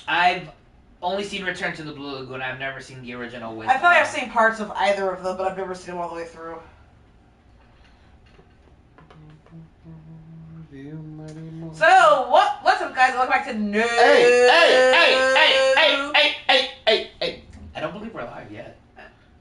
I've only seen Return to the Blue Lagoon. I've never seen the original with. I feel like I've seen parts of either of them, but I've never seen them all the way through. So, what's up, guys? Welcome back to No. Hey! I don't believe we're live yet.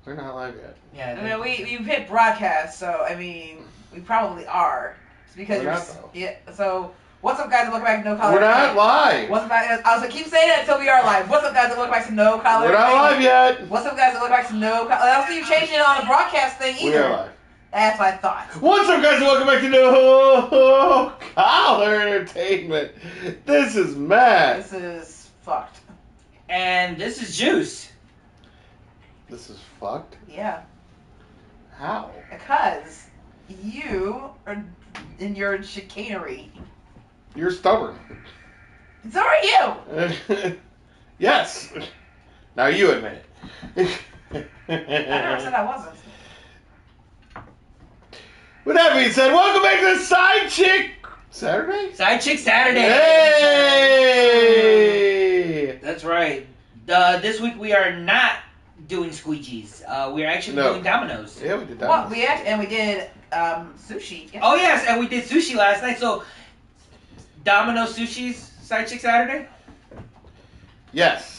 We're not live yet. Yeah. I mean, we've hit broadcast, so I mean, we probably are. It's because we're not, though. Yeah. So, what's up, guys? Welcome back to No Collar. We're not live. What's up, guys? I was gonna keep saying it until we are live. What's up, guys? Welcome back to No Collar. We're not live yet. What's up, guys? Welcome back to No Collar. I don't see you changing it on the broadcast thing either. We are live. That's what I thought. What's up, guys? Welcome back to No Collar Entertainment. This is Matt. This is fucked. And this is Juice. This is fucked? Yeah. How? Because you are in your chicanery. You're stubborn. So are you. Yes. Now you admit it. I never said I wasn't. With that being said, welcome back to Side Chick Saturday? Side Chick Saturday. Hey! That's right. This week we are not doing squeegees. We are actually doing Domino's. Yeah, we did Well, Domino's. we did sushi. Yeah. Oh yes, and we did sushi last night. So Domino's Sushi's Side Chick Saturday. Yes.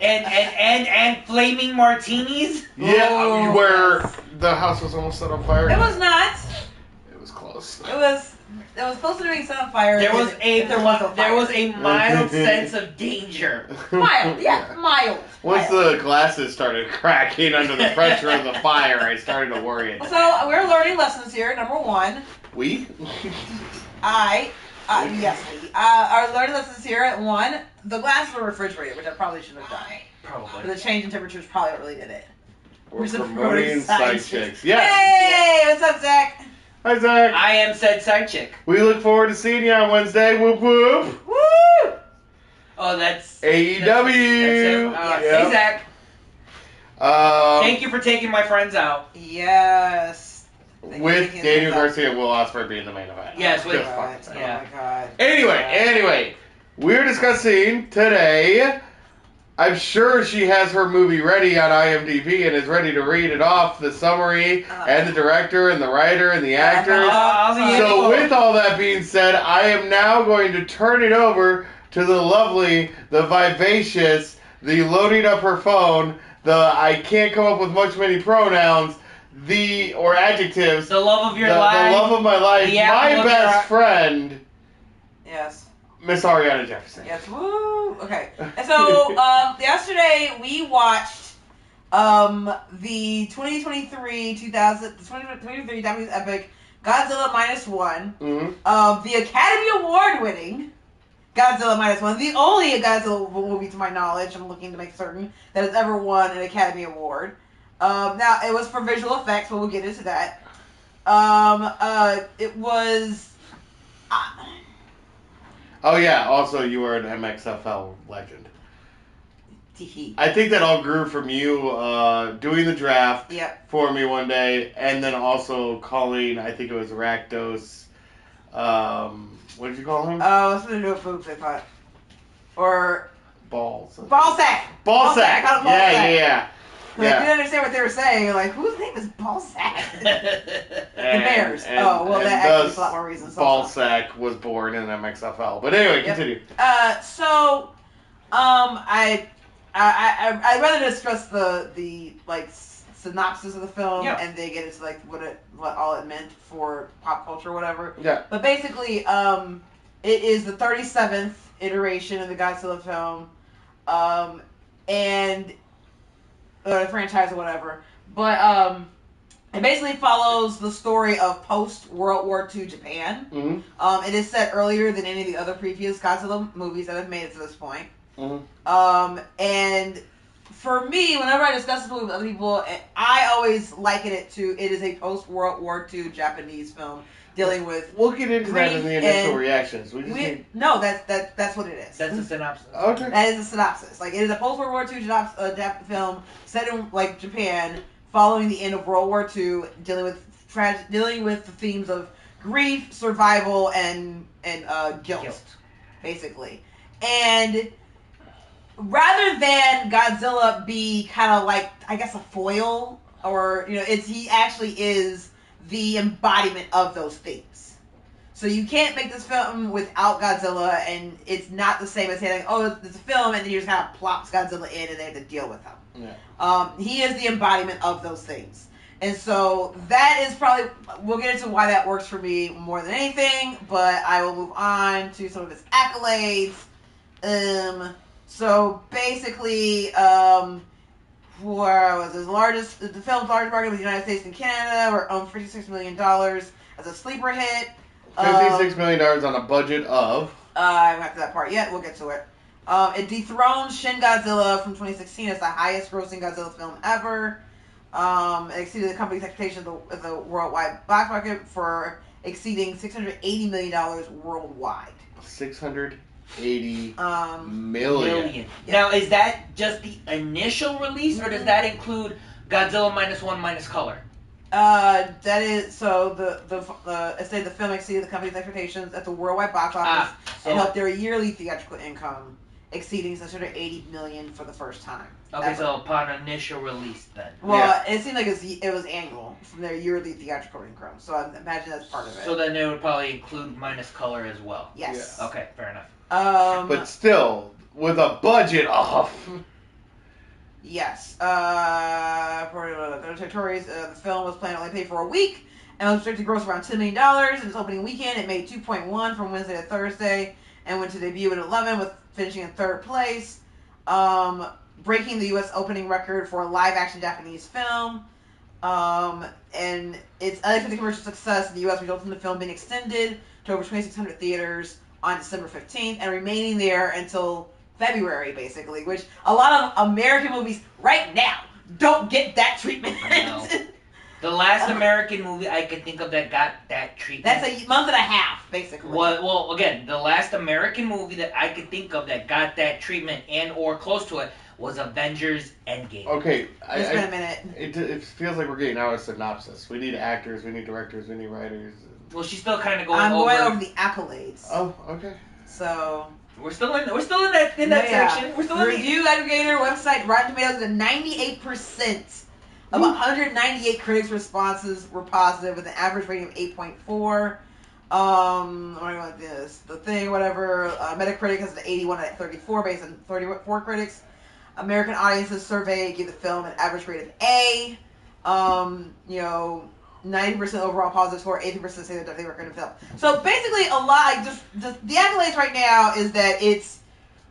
And flaming martinis. Yeah, Oh, where yes. the house was almost set on fire. It was not. It was close. It was supposed to be set on fire. There was There was a mild sense of danger. mild. Yeah, mild. Once mild. the glasses started cracking under the pressure of the fire, I started to worry. So we're learning lessons here. Number one, We? yes, we are learning lessons here. At one, the glasses were refrigerated, which I probably shouldn't have done. Probably. But the change in temperatures probably what really did it. We're We're promoting Side Chicks. Yes. Hey, what's up, Zach? Hi, Zach. I am said side chick. We look forward to seeing you on Wednesday. Whoop whoop. Woo! Oh, that's AEW. That's it. Yep. Hey Zach, thank you for taking my friends out. Yes. With Daniel Garcia and Will Ospreay being the main event. Yes, with- Just fucking Oh saying. Yeah. my god. Anyway, we're discussing today. I'm sure she has her movie ready on IMDb and is ready to read it off, the summary, and the director, and the writer, and the actors. So with all that being said, I am now going to turn it over to the lovely, the vivacious, the loading up her phone, the I can't come up with many pronouns, or adjectives, The love of your the life. love of my life, The apple my of your best eye. friend, Yes. Miss Ariana Jefferson. Yes. Woo. Okay. And so yesterday we watched the 2023 Japanese epic Godzilla -1. Mm-hmm. The Academy Award winning Godzilla -1, the only Godzilla movie to my knowledge, I'm looking to make certain, that has ever won an Academy Award. Now, it was for visual effects, but we'll get into that. It was... Oh yeah, also you were an MXFL legend. Teehee. I think that all grew from you doing the draft Yep. for me one day, and then also calling, I think it was Rakdos, what did you call him? Oh, something to do with boobs, I thought. Or... Balls. Ballsack! Ballsack! I call him Yeah. I didn't understand what they were saying. Like, whose name is Ballsack? The Bears. That actually makes a lot more reasons. Ballsack was born in MXFL. But anyway, continue. So, I'd rather discuss the synopsis of the film and then get into like what all it meant for pop culture or whatever. Yeah. But basically, it is the 37th iteration of the Godzilla film, and the franchise or whatever. But it basically follows the story of post World War II Japan. Mm-hmm. It is set earlier than any of the other previous Godzilla movies that have made it to this point. Mm-hmm. And for me, whenever I discuss this movie with other people, I always liken it to it is a post World War II Japanese film dealing with. We'll get into that in the initial reactions. No, that's what it is. That's the synopsis. Okay. That is the synopsis. Like, it is a post World War II film set in like Japan, following the end of World War II, dealing with the themes of grief, survival, and guilt, basically. And rather than Godzilla be kind of like, I guess, a foil, or he actually is the embodiment of those things. So you can't make this film without Godzilla, and it's not the same as saying, oh, it's a film, and then you just kind of plops Godzilla in, and they have to deal with him. Yeah. He is the embodiment of those things. And so that is probably, we'll get into why that works for me more than anything, but I will move on to some of his accolades. So basically, where was the film's largest market was the United States and Canada, where it owned $56 million as a sleeper hit. $56 million on a budget of... I haven't got to that part yet. We'll get to it. It dethroned Shin Godzilla from 2016 as the highest grossing Godzilla film ever. It exceeded the company's expectations of the worldwide box market for exceeding $680 million worldwide. 680 million. Yeah. Now, is that just the initial release, or does that include Godzilla -1 minus color? That is, so it said the film exceeded the company's expectations at the worldwide box office and helped their yearly theatrical income exceeding $680 million for the first time. Okay, ever. so upon initial release then. Well, it seemed like it was annual from their yearly theatrical income, so I imagine that's part of it. So then they would probably include minus color as well. Yes. Yeah. Okay, fair enough. But still, with a budget off. Yes. For the territories, the film was planned to only pay for a week and was expected to gross around $10 million. In its opening weekend, it made 2.1 from Wednesday to Thursday and went to debut at 11, with finishing in third place, breaking the U.S. opening record for a live-action Japanese film. And its unexpected commercial success in the U.S. resulted in the film being extended to over 2,600 theaters on December 15th and remaining there until February, basically, which a lot of American movies right now don't get that treatment. The last American movie I could think of that got that treatment. That's a month and a half, basically. Well, again, the last American movie that I could think of that got that treatment and or close to it was Avengers Endgame. Okay, it's been a minute. It feels like we're getting out of synopsis. We need actors, we need directors, we need writers. Well, she's still kind of going I'm going over the accolades. Oh, okay. So we're still in that section. We're still in review aggregator website Rotten Tomatoes at 98% of 198 critics' responses were positive, with an average rating of 8.4. I'm going to this. The thing, whatever. Metacritic has an 81 at 34 based on 34 critics. American Audiences Survey gave the film an average rate of A. 90% overall positive score, 80% say that they recommend the film. So basically, a lot. Just the accolades right now is that it's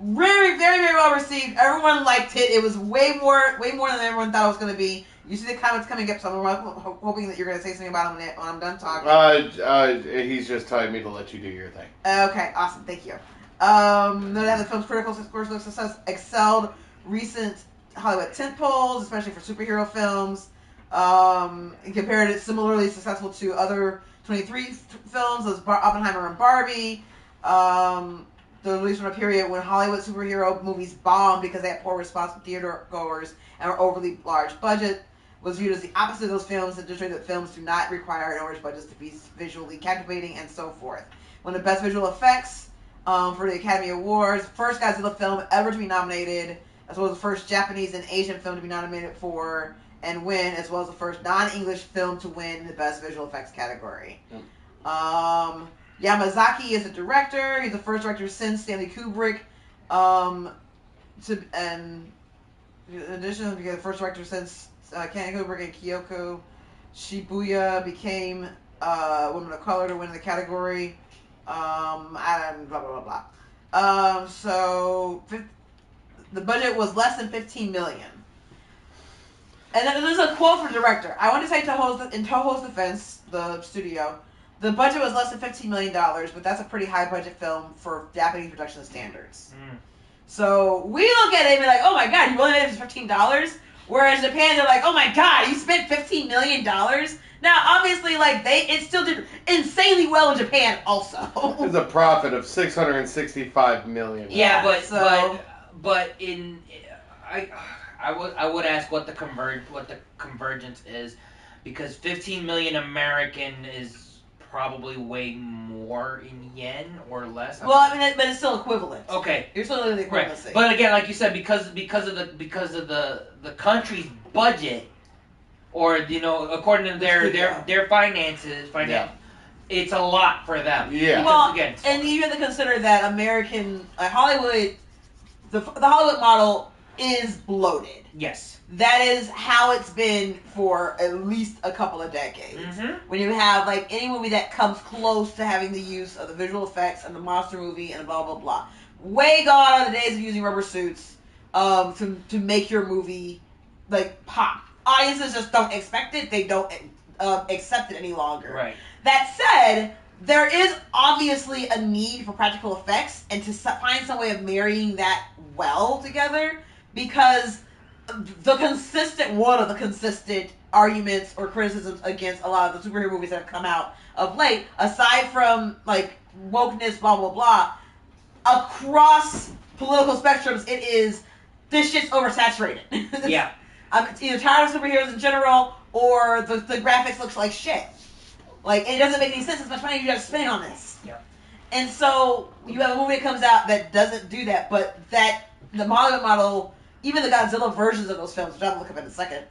very, very, very well received. Everyone liked it. It was way more than everyone thought it was going to be. You see the comments coming up, so I'm hoping that you're going to say something about them when I'm done talking. He's just telling me to let you do your thing. Okay, awesome. Thank you. Note that the film's critical success excelled recent Hollywood tentpoles, especially for superhero films. And compared it similarly successful to other 23 films, as Oppenheimer and Barbie. The release from a period when Hollywood superhero movies bombed because they had poor response from theater goers and were overly large budget, was viewed as the opposite of those films, and demonstrated that films do not require enormous budgets to be visually captivating, and so forth. One of the best visual effects for the Academy Awards, first Godzilla film ever to be nominated, as well as the first Japanese and Asian film to be nominated for and win, as well as the first non-English film to win the best visual effects category. Yamazaki is the director. He's the first director since Stanley Kubrick. In addition, he's the first director since Stanley Kubrick and Kyoko Shibuya became women of color to win the category. And blah blah blah blah. So the budget was less than $15 million. And then there's a quote from the director. I want to say in Toho's defense, the studio, the budget was less than $15 million, but that's a pretty high budget film for Japanese production standards. So we look at it and be like, oh my god, you only made it for $15? Whereas Japan, they're like, oh my god, you spent $15 million? Now, obviously, it still did insanely well in Japan also. It's a profit of $665 million. Yeah, but I would ask what the convergence is, because 15 million American is probably way more in yen or less. Well, I mean, but it's still equivalent. Okay. You're still doing the equivalency. Right. But again, like you said, because of the country's budget, or according to their finances, it's a lot for them. Yeah. Well, again, and you have to consider that American Hollywood, the Hollywood model is bloated. Yes. That is how it's been for at least a couple of decades. Mm-hmm. When you have any movie that comes close to having the use of the visual effects and the monster movie and blah blah blah, way gone are the days of using rubber suits to make your movie pop. Audiences just don't expect it. They don't accept it any longer. Right. That said, there is obviously a need for practical effects and to find some way of marrying that well together, because one of the consistent arguments or criticisms against a lot of the superhero movies that have come out of late, aside from wokeness, blah blah blah, across political spectrums, it is this shit's oversaturated. Yeah. I'm either tired of superheroes in general, or the graphics looks like shit. It doesn't make any sense as much money you have to spend on this. Yeah. And so you have a movie that comes out that doesn't do that, but the Hollywood model, even the Godzilla versions of those films, which I'll look up in a second,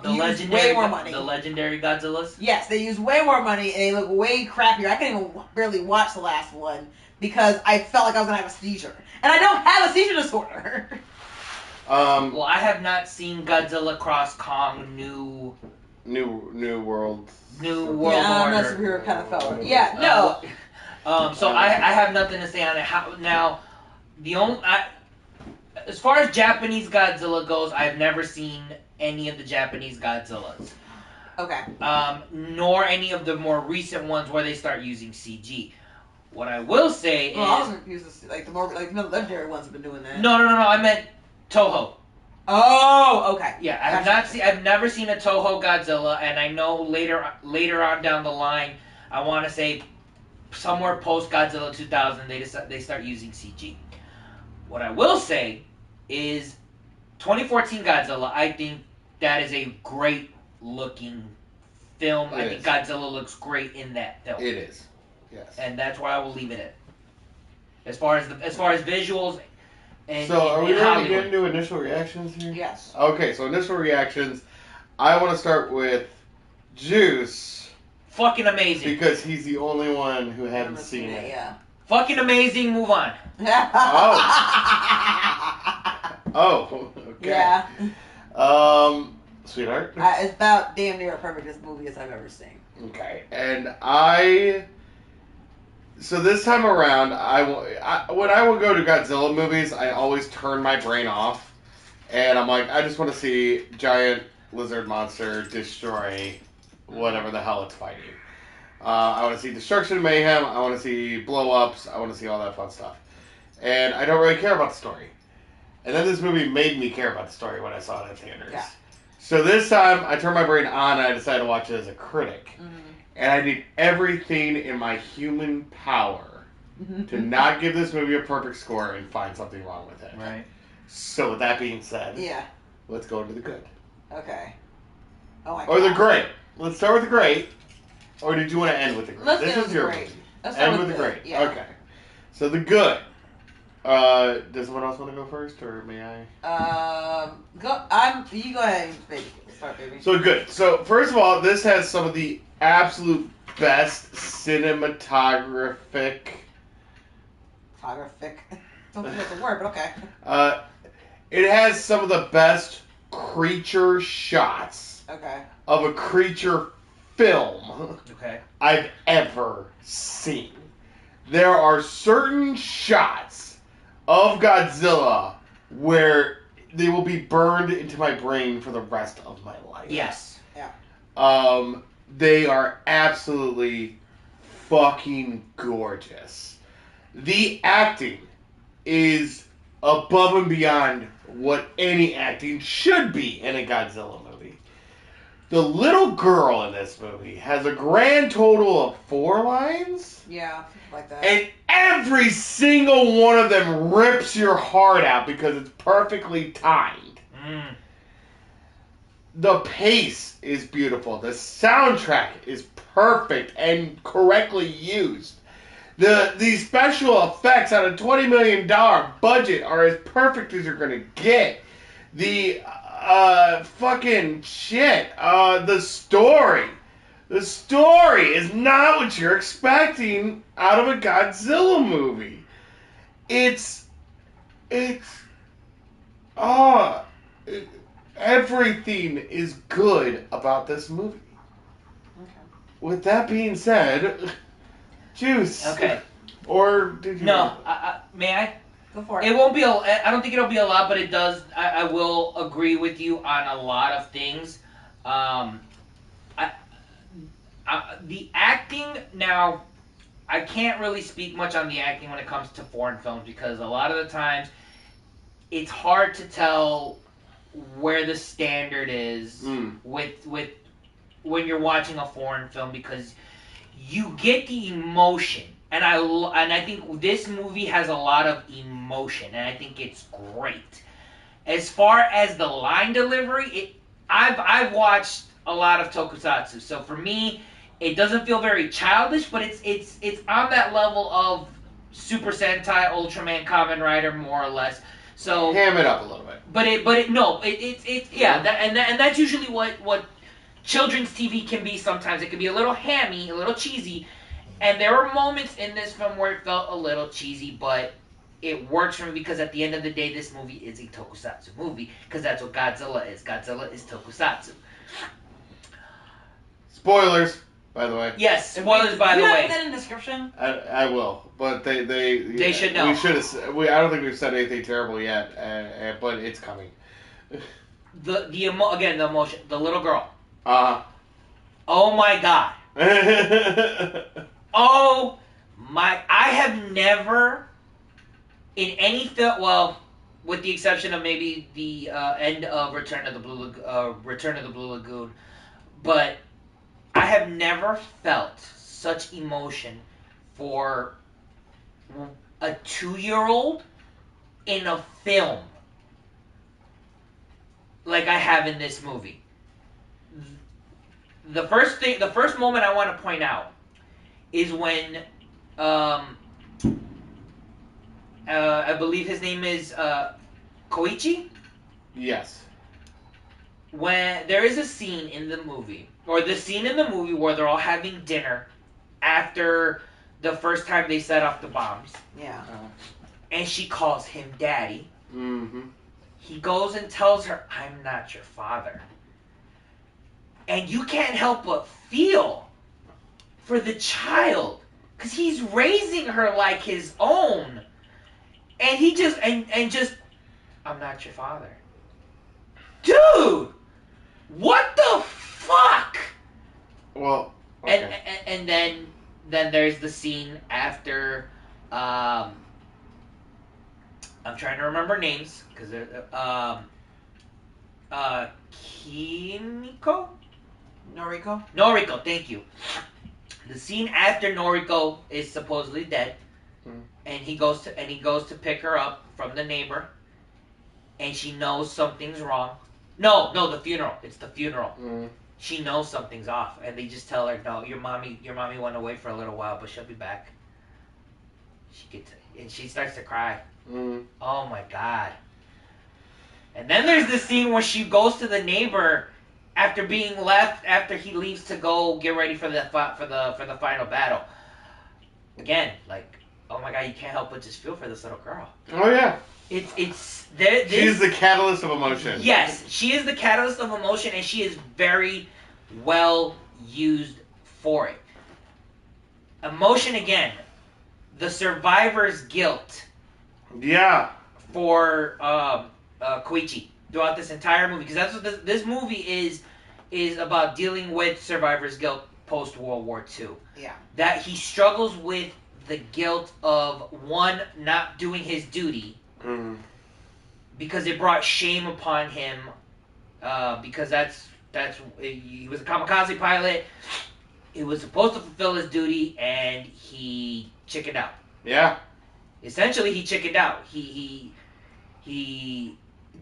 use way more money. The legendary Godzillas? Yes, they use way more money, and they look way crappier. I can't even barely watch the last one because I felt like I was going to have a seizure. And I don't have a seizure disorder. Well, I have not seen Godzilla Cross Kong New World. New World Order. I'm not a superhero kind of fella. Yeah, no. So I have nothing to say on it. As far as Japanese Godzilla goes, I've never seen any of the Japanese Godzillas. Okay. Nor any of the more recent ones where they start using CG. What I will say is... I was confused. The legendary ones have been doing that. No. I meant Toho. Oh, okay. Yeah, I've never seen a Toho Godzilla, and I know later on down the line, I want to say somewhere post Godzilla 2000, they start using CG. What I will say is 2014 Godzilla, I think that is a great looking film. I think Godzilla looks great in that film. It is. Yes. And that's where I will leave it at. As far as visuals and so are we ready to get Hollywood. into initial reactions here? Yes. Okay, so initial reactions. I want to start with Juice. Fucking amazing. Because he's the only one who hasn't seen it. Yeah. Fucking amazing. Move on. Oh, okay. Yeah. Sweetheart? It's about damn near as perfect as movie as I've ever seen. Okay, and so this time around, when I will go to Godzilla movies, I always turn my brain off, and I'm like, I just want to see giant lizard monster destroy whatever the hell it's fighting. I want to see destruction and mayhem, I want to see blow-ups, I want to see all that fun stuff. And I don't really care about the story. And then this movie made me care about the story when I saw it in theaters. Yeah. So this time, I turned my brain on and I decided to watch it as a critic. Mm-hmm. And I did everything in my human power to not give this movie a perfect score and find something wrong with it. Right. So with that being said, yeah, let's go into the good. Okay. Oh my Or God. the great. Let's start with the great. Or did you want to end with the great? Let's this end is with your the great. movie. Let's start End with with the the great. yeah. Okay. So the good. Does someone else want to go first, or may I? You go ahead, baby. Start, baby. So good. So first of all, this has some of the absolute best cinematographic. Photographic. Don't think that's a word, but okay. It has some of the best creature shots Okay. of a creature film Okay. I've ever seen. There are certain shots of Godzilla where they will be burned into my brain for the rest of my life. Yes. Yeah. They are absolutely fucking gorgeous. The acting is above and beyond what any acting should be in a Godzilla movie. The little girl in this movie has a grand total of 4 lines. Yeah, like that. And every single one of them rips your heart out because it's perfectly timed. The pace is beautiful. The soundtrack is perfect and correctly used. The special effects on a $20 million budget are as perfect as you're gonna get. The fucking shit. The story. The story is not what you're expecting out of a Godzilla movie. It's everything is good about this movie. Okay. With that being said, Juice. Okay. Or did you? No, may I? Go for it. It won't be. I don't think it'll be a lot, but it does. I will agree with you on a lot of things. The acting now, I can't really speak much on the acting when it comes to foreign films because a lot of the times it's hard to tell where the standard is with when you're watching a foreign film because you get the emotion. And I think this movie has a lot of emotion, and I think it's great. As far as the line delivery, I've watched a lot of tokusatsu, so for me, it doesn't feel very childish, but it's on that level of Super Sentai, Ultraman, Kamen Rider, more or less. So ham it up a little bit. And that's usually what children's TV can be. Sometimes it can be a little hammy, a little cheesy. And there were moments in this film where it felt a little cheesy, but it works for me because at the end of the day, this movie is a tokusatsu movie because that's what Godzilla is. Godzilla is tokusatsu. Spoilers, by the way. Yes, spoilers by the You way. have that in the description? I will, but they should know. We should have. I don't think we've said anything terrible yet, but it's coming. The emotion, the little girl. Oh my God. Oh my! I have never, in any film, well, with the exception of maybe the end of Return of the Blue Lagoon, but I have never felt such emotion for a 2-year-old in a film like I have in this movie. The first moment I want to point out is when I believe his name is Koichi? Yes. When there is a scene in the movie, or the scene in the movie where they're all having dinner after the first time they set off the bombs. Yeah. And she calls him daddy. Mm-hmm. He goes and tells her, "I'm not your father." And you can't help but feel for the child, because he's raising her like his own. And he just, I'm not your father. Dude! What the fuck? Well, okay. And then there's the scene after, I'm trying to remember names, because Kimiko? Noriko, thank you. The scene after Noriko is supposedly dead, and he goes to pick her up from the neighbor, and she knows something's wrong. No, the funeral. It's the funeral. She knows something's off, and they just tell her, "No, your mommy went away for a little while, but she'll be back." And she starts to cry. Oh my God. And then there's the scene where she goes to the neighbor after being left, after he leaves to go get ready for the final battle. Again, like, oh my God, you can't help but just feel for this little girl. Oh yeah. She's the catalyst of emotion. Yes, she is the catalyst of emotion, and she is very well used for it. Emotion again, the survivor's guilt. Yeah. For Koichi throughout this entire movie, because that's what this movie is about, dealing with survivor's guilt post World War II. Yeah. That he struggles with the guilt of, one, not doing his duty, because it brought shame upon him, because that's he was a kamikaze pilot. He was supposed to fulfill his duty, and he chickened out. Yeah. Essentially, he chickened out. He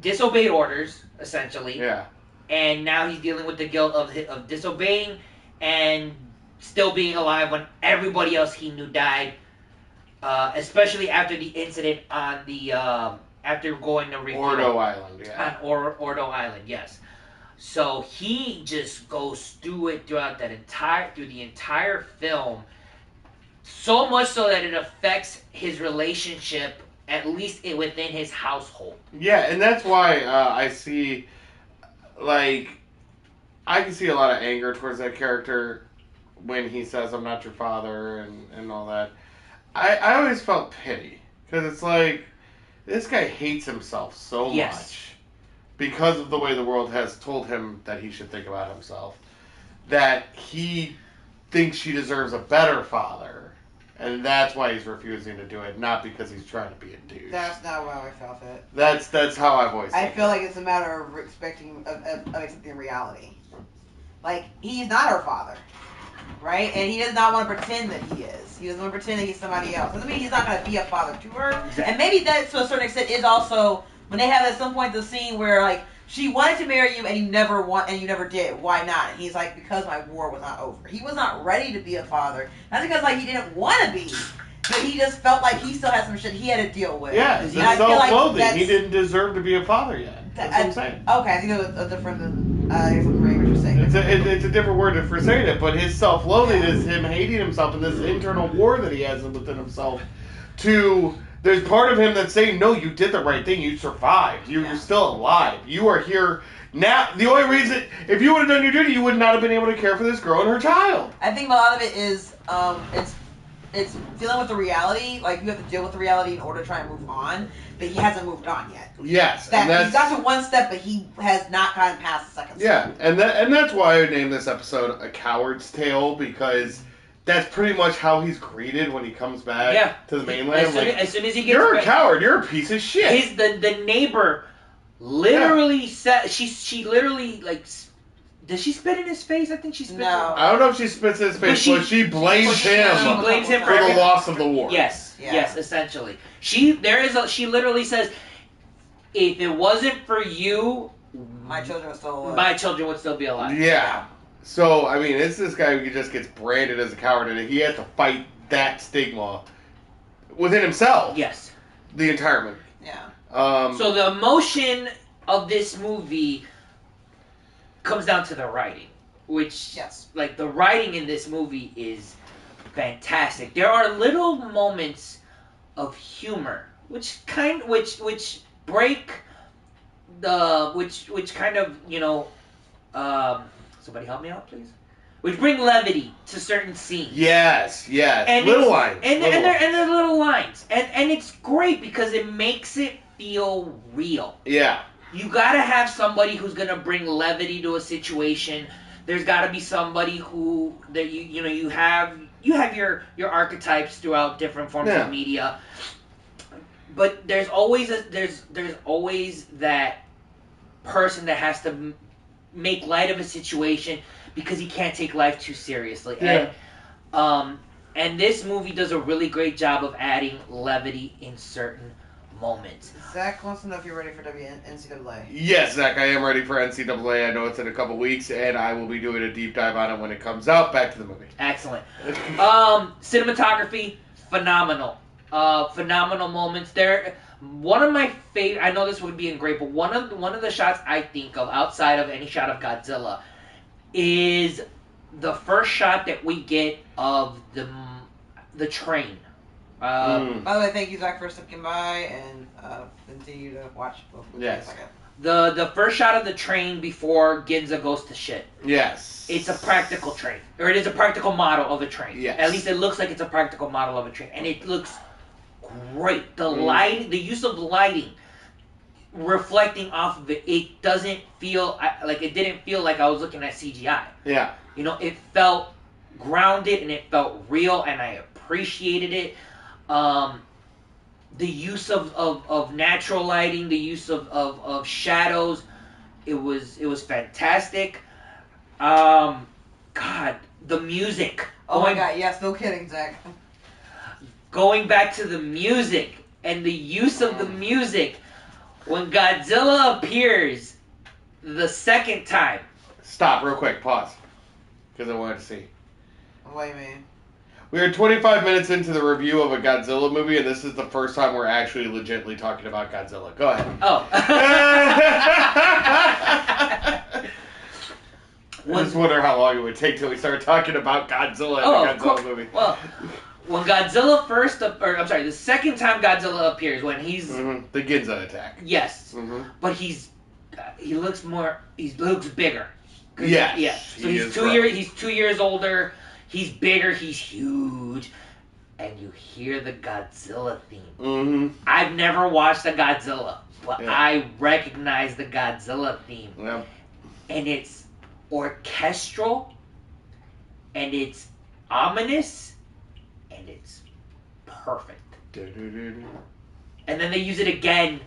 disobeyed orders, essentially. Yeah. and now he's dealing with the guilt of disobeying and still being alive when everybody else he knew died. Especially after the incident on the after going to refuel Ordo Island, yeah. On Ordo Island, yes. So he just goes through it throughout the entire film, so much so that it affects his relationship, at least within his household. Yeah, and that's why I see, like, I can see a lot of anger towards that character when he says, "I'm not your father," and all that. I always felt pity, because it's like, this guy hates himself so much because of the way the world has told him that he should think about himself, that he thinks she deserves a better father, and that's why he's refusing to do it, not because he's trying to be a douche. That's not how I felt it. That's how I've always I feel like it's a matter of accepting reality. Like, he's not her father, right? And he does not want to pretend that he is. He doesn't want to pretend that he's somebody else. Doesn't mean he's not going to be a father to her. Exactly. And maybe that, to a certain extent, is also when they have at some point the scene where, like, she wanted to marry you and you never did. Why not? And he's like, because my war was not over. He was not ready to be a father. Not because like he didn't want to be, but he just felt like he still had some shit he had to deal with. Yeah, it's self-loathing. He didn't deserve to be a father yet. That's what I'm saying. Okay, I think that was a different than I guess what you're saying. It's a different word for saying it, but his self-loathing is him hating himself and this internal war that he has within himself. There's part of him that's saying, no, you did the right thing. You survived. You're still alive. You are here now. The only reason, if you would have done your duty, you would not have been able to care for this girl and her child. I think a lot of it is, it's dealing with the reality. Like, you have to deal with the reality in order to try and move on. But he hasn't moved on yet. Yes. He's got to one step, but he has not gotten past the second step. Yeah, and that's why I named this episode A Coward's Tale, because that's pretty much how he's greeted when he comes back to the mainland. As soon as he gets you're back, a coward. You're a piece of shit. The neighbor literally said she literally like. Does she spit in his face? I think she spits. No. I don't know if she spits in his face, but she blames him. She blames him for the loss of the war. Yes, yes, essentially. She literally says, if it wasn't for you, my children would still be alive. Yeah. So, I mean, it's this guy who just gets branded as a coward, and he has to fight that stigma within himself. Yes. The entire movie. Yeah. So the emotion of this movie comes down to the writing, which, like, the writing in this movie is fantastic. There are little moments of humor, which break the, which kind of, somebody help me out, please. Which bring levity to certain scenes. Yes. And little lines. And they're little lines. And it's great because it makes it feel real. Yeah. You gotta have somebody who's gonna bring levity to a situation. There's gotta be somebody who that you have your archetypes throughout different forms of media. But there's always that person that has to make light of a situation because he can't take life too seriously. Yeah. And this movie does a really great job of adding levity in certain moments. Zach wants to know if you're ready for NCAA. Yes, Zach, I am ready for NCAA. I know it's in a couple weeks, and I will be doing a deep dive on it when it comes out. Back to the movie. Excellent. Cinematography, phenomenal. Phenomenal moments there. One of my favorite, I know this would be in great, but one of the shots I think of outside of any shot of Godzilla is the first shot that we get of the train. By the way, thank you, Zach, for sticking by, and continue to watch. Yes. The first shot of the train before Ginza goes to shit. Yes. It's a practical train, or it is a practical model of a train. Yes. At least it looks like it's a practical model of a train, and it looks great. The light, the use of lighting, reflecting off of it, it doesn't feel like it didn't feel like I was looking at CGI. Yeah. It felt grounded and it felt real, and I appreciated it. The use of natural lighting, the use of shadows, it was fantastic. God, the music. Oh my God, yes, no kidding, Zach. Going back to the music and the use of the music, when Godzilla appears the second time. Stop real quick. Pause. Because I wanted to see. What do you mean? We are 25 minutes into the review of a Godzilla movie, and this is the first time we're actually legitimately talking about Godzilla. Go ahead. Oh. I just wonder how long it would take till we start talking about Godzilla in a Godzilla movie. Well, when Godzilla the second time Godzilla appears, when he's the Ginza attack. Yes, but he looks bigger. Yes. Yeah. So he's 2 years older. He's bigger. He's huge. And you hear the Godzilla theme. Mm-hmm. I've never watched a Godzilla, but I recognize the Godzilla theme. Yeah. And it's orchestral, and it's ominous, and it's perfect. And then they use it again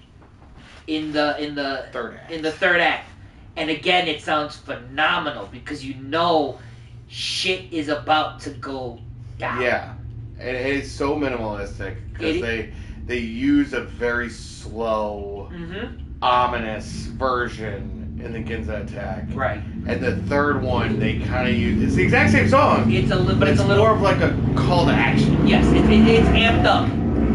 in the third act. And again, it sounds phenomenal because you know shit is about to go down. Yeah. And it's so minimalistic because they use a very slow, ominous version in the Ginza attack. Right. And the third one, they kind of use... It's the exact same song. It's a little... But it's more of like a call to action. Yes, it's amped up.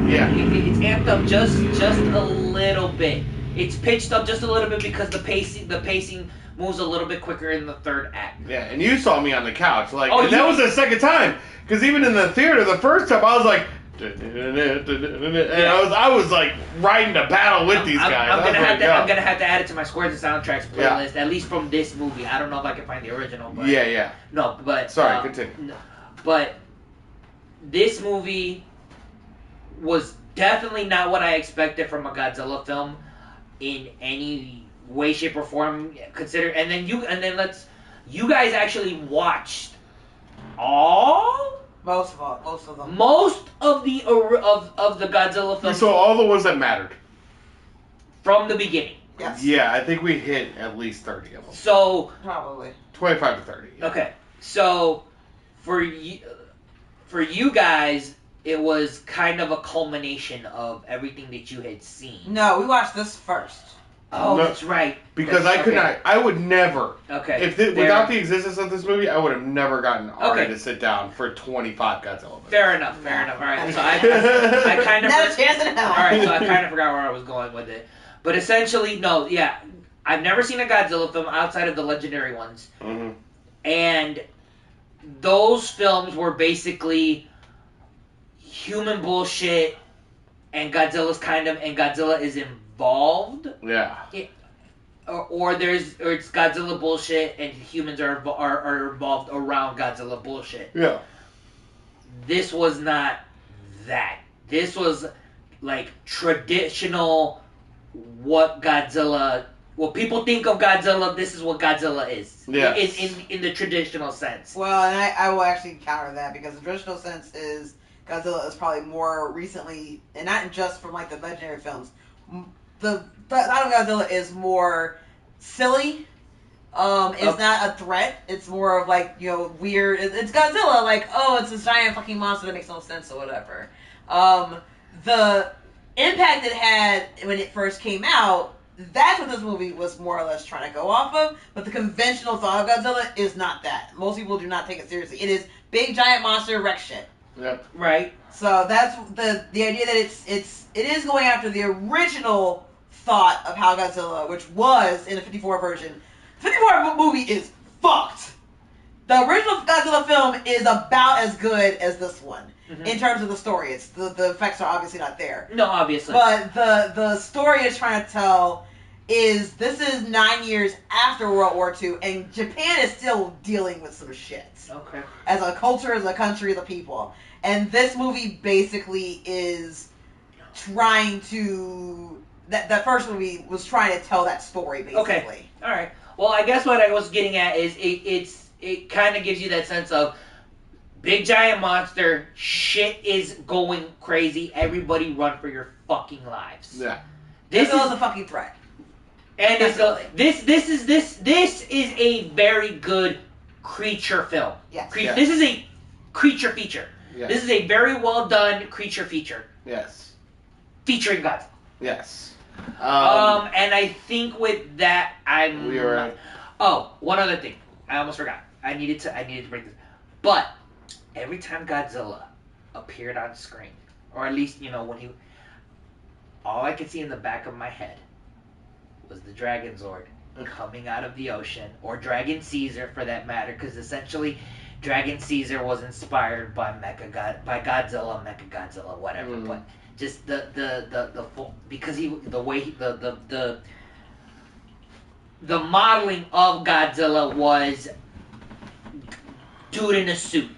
Yeah. It's amped up just a little bit. It's pitched up just a little bit because the pacing moves a little bit quicker in the third act. Yeah, and you saw me on the couch, that was the second time. Because even in the theater, the first time, I was like, and I was like riding a battle with these guys. I'm gonna have to add it to my Scores and Soundtracks playlist, at least from this movie. I don't know if I can find the original, but yeah. No, but sorry, continue. But this movie was definitely not what I expected from a Godzilla film in any way, shape, or form. You guys actually watched most of them. Most of the Godzilla films. So all the ones that mattered from the beginning. Yes. Yeah, I think we hit at least 30 of them. So probably 25 to 30. Yeah. Okay, so for you guys, it was kind of a culmination of everything that you had seen. No, we watched this first. Oh, that's right. Because I would never. Okay. Without the existence of this movie, I would have never gotten Ari to sit down for 25 Godzilla movies. Fair enough. All right. So I kind of. Not a chance in hell. All right. So I kind of forgot where I was going with it, but essentially, no. Yeah, I've never seen a Godzilla film outside of the legendary ones, and those films were basically human bullshit, and Godzilla is involved. Yeah. Or it's Godzilla bullshit and humans are involved around Godzilla bullshit. Yeah. This was not that. This was like traditional what people think of Godzilla. This is what Godzilla is. Yeah. In the traditional sense. Well, and I will actually counter that because the traditional sense is Godzilla is probably more recently, and not just from like the legendary films. The thought of Godzilla is more silly. It's not a threat. It's more of like, weird. It's Godzilla. Like, it's this giant fucking monster that makes no sense or whatever. The impact it had when it first came out, that's what this movie was more or less trying to go off of. But the conventional thought of Godzilla is not that. Most people do not take it seriously. It is big giant monster wreck shit. Yep. Right. So that's the idea that it is going after the original thought of how Godzilla, which was in the 54 version. 54 movie is fucked. The original Godzilla film is about as good as this one in terms of the story. It's the effects are obviously not there. No, obviously. But the story it's trying to tell is this is 9 years after World War II, and Japan is still dealing with some shit. Okay. As a culture, as a country, as a people. And this movie basically is trying to... That first movie was trying to tell that story, basically. Okay. All right. Well, I guess what I was getting at is it kind of gives you that sense of big giant monster, shit is going crazy, everybody run for your fucking lives. Yeah. This is a fucking threat. And this is a very good creature film. Yes. This is a creature feature. Yes. This is a very well done creature feature. Yes. Featuring Godzilla. Yes. And I think with that, We were at... Oh, one other thing. I almost forgot. I needed to bring this. But every time Godzilla appeared on screen, or at least, when he... All I could see in the back of my head was the Dragon Zord coming out of the ocean, or Dragon Caesar for that matter, because essentially Dragon Caesar was inspired by Godzilla, Mechagodzilla, whatever. But just the full, because the modeling of Godzilla was dude in a suit.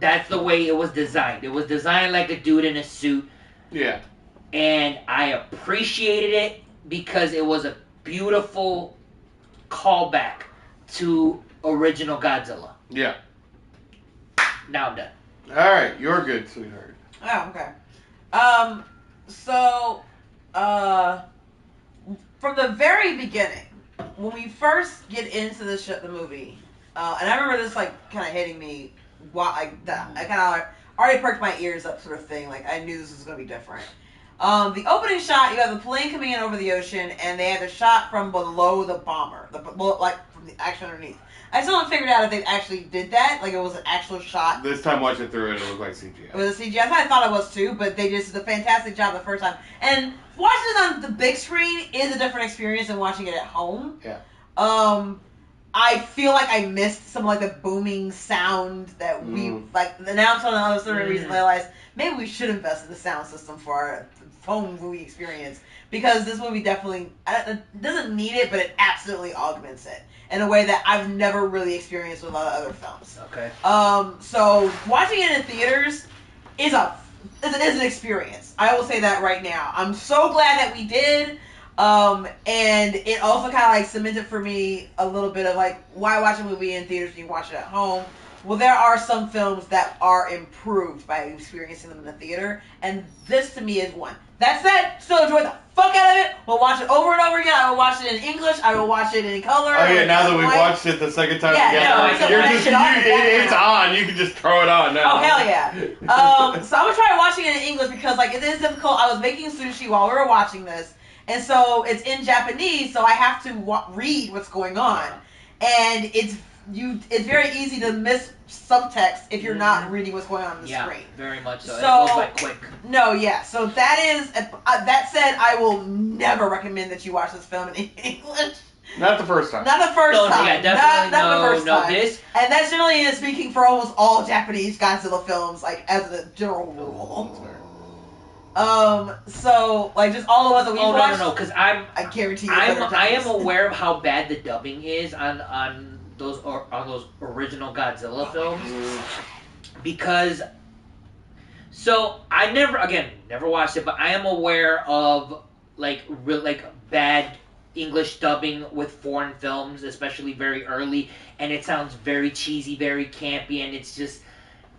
That's the way it was designed. It was designed like a dude in a suit. Yeah. And I appreciated it because it was a beautiful callback to original Godzilla. Yeah. Now I'm done. All right, you're good, sweetheart. Oh, okay. From the very beginning, when we first get into the movie, and I remember this kind of hitting me, I kind of already perked my ears up, sort of thing. Like I knew this was going to be different. The opening shot, you have the plane coming in over the ocean, and they had a shot from below the bomber, from the action underneath. I still haven't figured out if they actually did that, like it was an actual shot. This time watching through it, it looked like CGI. It was a CGI. I thought it was too, but they just did a fantastic job the first time. And watching it on the big screen is a different experience than watching it at home. Yeah. I feel like I missed some the booming sound that we announced on another certain reason. I realized maybe we should invest in the sound system for our home movie experience, because this movie definitely doesn't need it, but it absolutely augments it in a way that I've never really experienced with a lot of other films. Okay. So watching it in theaters is an experience. I will say that right now. I'm so glad that we did. And it also kind of cemented for me a little bit of why watch a movie in theaters when you watch it at home. Well, there are some films that are improved by experiencing them in the theater, and this to me is one. That said, still enjoy the fuck out of it. We'll watch it over and over again. I will watch it in English. I will watch it in color. Oh yeah, now that we've watched it the second time together, it's on. You can just throw it on now. Oh hell yeah. So I'm gonna try watching it in English because it is difficult. I was making sushi while we were watching this. And so it's in Japanese, so I have to read what's going on, and it's very easy to miss subtext if you're not reading what's going on the screen. Yeah, very much so. So it goes by quick. No, yeah. So that is that said, I will never recommend that you watch this film in English. Not the first time. Not the first time. Yeah, definitely not the first time. This. And that's generally speaking for almost all Japanese Godzilla films, as a general rule. So just all of us that we watched. No, because I guarantee you. I am aware of how bad the dubbing is on those original Godzilla films, because. So I never watched it, but I am aware of bad English dubbing with foreign films, especially very early, and it sounds very cheesy, very campy, and it's just.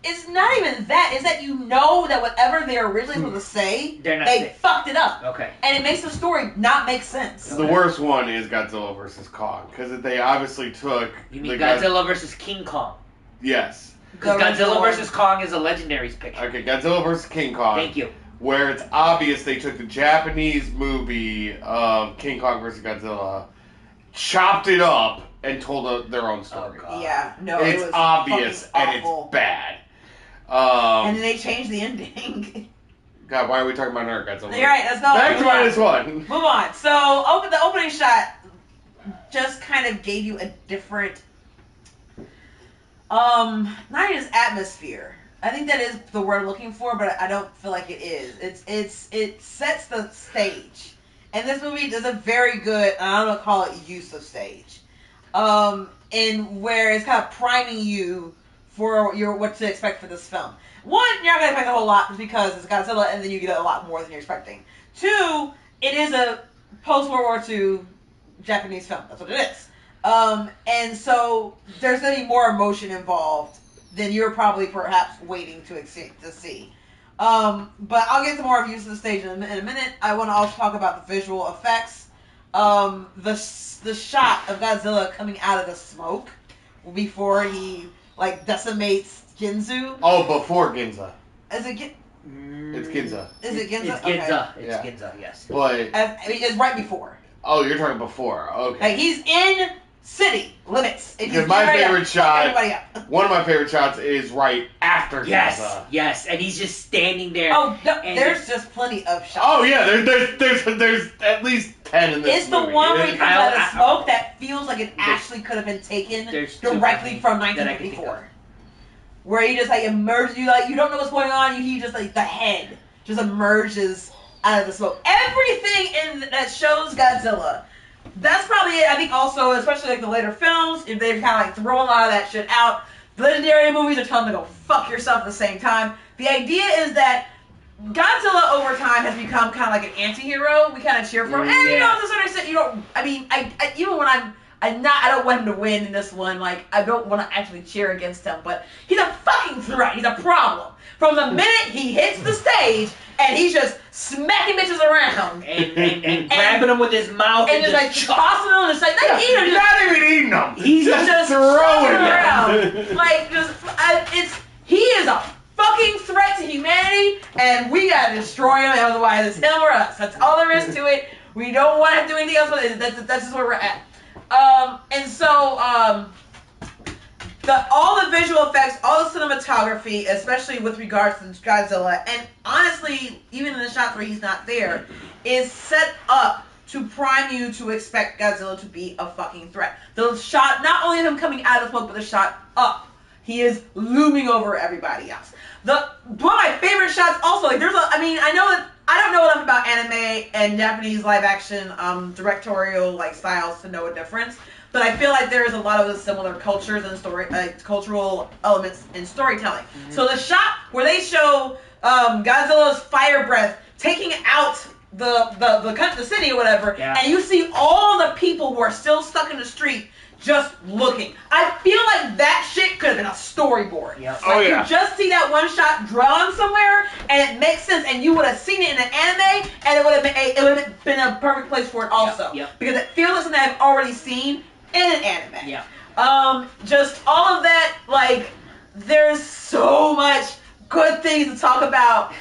It's not even that. It's that that whatever they were originally supposed to say, they fucked it up. Okay. And it makes the story not make sense. The worst one is Godzilla vs. Kong, because they obviously took... You mean Godzilla vs. King Kong? Yes. Because Godzilla vs. Kong is a Legendary's picture. Okay, Godzilla vs. King Kong. Thank you. Where it's obvious they took the Japanese movie of King Kong vs. Godzilla, chopped it up, and told their own story. Oh, yeah, no, it's it was obvious and awful. It's bad. And then they changed the ending. God, why are we talking about another Godzilla? You're right, let's go. Back to -1. Move on. So, the opening shot just kind of gave you a different, not even just atmosphere. I think that is the word I'm looking for, but I don't feel like it is. It sets the stage. And this movie does a very good, I don't know, call it use of stage. And where it's kind of priming you for what to expect for this film. One, you're not going to expect a whole lot because it's Godzilla, and then you get a lot more than you're expecting. Two, it is a post-World War II Japanese film. That's what it is. And so there's going to be more emotion involved than you're probably perhaps waiting to see. But I'll get to more of use of the stage in a minute. I want to also talk about the visual effects. The shot of Godzilla coming out of the smoke before he decimates Ginzu. Oh, before Ginza. Is it It's Ginza. Is it Ginza? It's Ginza. Okay. It's Ginza, yes. But it's right before. oh, you're talking before. Okay. Like he's in city limits. Because my favorite shot, up. one of my favorite shots is right after Yes, Ginza. yes, and he's just standing there. Oh, no, and there's just plenty of shots. Oh yeah, there's at least 10 in this It's the movie. one where he comes out of I- smoke that feels like it actually could have been taken directly from 1954. Where he just like emerges, you don't know what's going on. He just like the head just emerges out of the smoke. Everything in that shows Godzilla. That's probably it. I think also, especially like the later films, if they're kind of like throwing a lot of that shit out. The legendary movies are telling them to go fuck yourself at the same time. The idea is that Godzilla over time has become kind of like an anti-hero. We kind of cheer for him. And you know, to a certain extent, you don't. I mean, I even when I don't want him to win in this one. Like, I don't want to actually cheer against him, but he's a fucking threat. He's a problem. From the minute he hits the stage, and he's just smacking bitches around. And grabbing them with his mouth. And just like tossing them, just like, not even eating them. He's just throwing them them around. Like, he is a fucking threat to humanity, and we gotta destroy him, otherwise it's him or us. That's all there is to it. We don't want to do anything else with it. That's just where we're at. And so, all the visual effects, all the cinematography, especially with regards to Godzilla, and honestly, even in the shots where he's not there, is set up to prime you to expect Godzilla to be a fucking threat. The shot, not only of him coming out of the smoke, but the shot up. He is looming over everybody else. One of my favorite shots also, like I know that I don't know enough about anime and Japanese live action directorial like styles to know a difference, but I feel like there is a lot of the similar cultures and cultural elements in storytelling. Mm-hmm. So the shot where they show Godzilla's fire breath taking out the city or whatever, and you see all the people who are still stuck in the street just looking. I feel like that shit could have been a storyboard. Yep. Like, you just see that one shot drawn somewhere, and it makes sense, and you would have seen it in an anime, and it would have been a perfect place for it also. Yep. Because it feels like something I've already seen in an anime. Yeah. Just all of that, like, there's so much good things to talk about.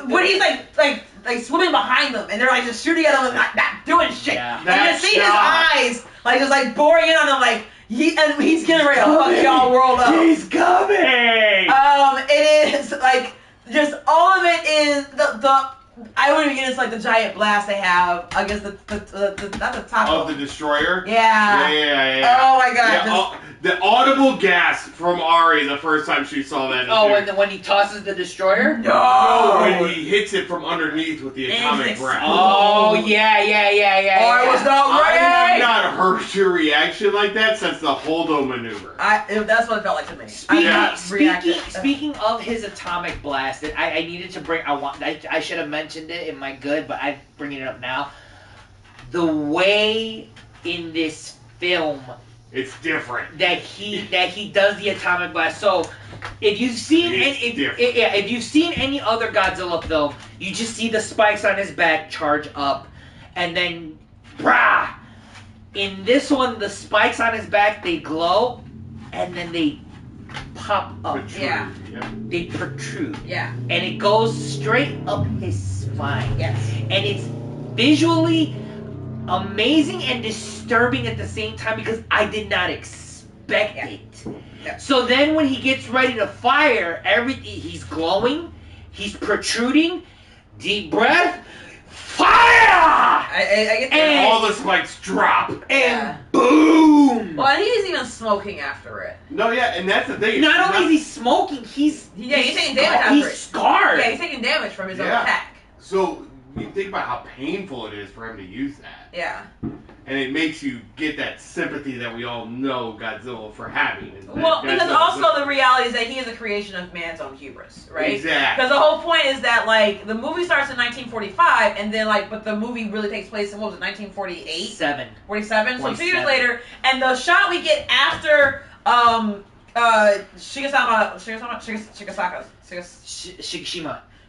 When he's like swimming behind them, and they're like just shooting at him and not doing shit. Yeah. And you see his eyes, like just like boring in on them, like he's getting ready to fuck y'all world up. He's coming. It is like just all of it is I wouldn't even get into like the giant blast they have against the not the top of the destroyer. Yeah. Oh my god. Yeah, the audible gasp from Ari the first time she saw that. Oh, when he tosses the destroyer? No, when he hits it from underneath with the atomic breath. Oh yeah. I was not ready. I have not heard your reaction like that since the Holdo maneuver. That's what it felt like to me. Speaking of his atomic blast, I needed to bring. I should have mentioned it in my good, but I'm bringing it up now. The way in this film, it's different. That he does the atomic blast. So if you've seen if you've seen any other Godzilla film, you just see the spikes on his back charge up, and then brah. In this one, the spikes on his back, they glow, and then they pop up. Protrude. Yeah. Yep. They protrude. Yeah. And it goes straight up his spine. Yes. And it's visually amazing and disturbing at the same time because I did not expect it. Yeah. So then when he gets ready to fire, he's glowing, he's protruding, deep breath, fire! I get that. And all the spikes drop. And boom! Well, and he's even smoking after it. No, yeah, and that's the thing. Not only is he smoking, he's taking damage after he's it. scarred. Yeah, he's taking damage from his own attack. So you think about how painful it is for him to use that. Yeah. And it makes you get that sympathy that we all know Godzilla for having. Well, because also the reality is that he is a creation of man's own hubris, right? Exactly. Because the whole point is that, like, the movie starts in 1945, and then, like, but the movie really takes place in, what was it, 1948? 47? So 2 years later, and the shot we get after,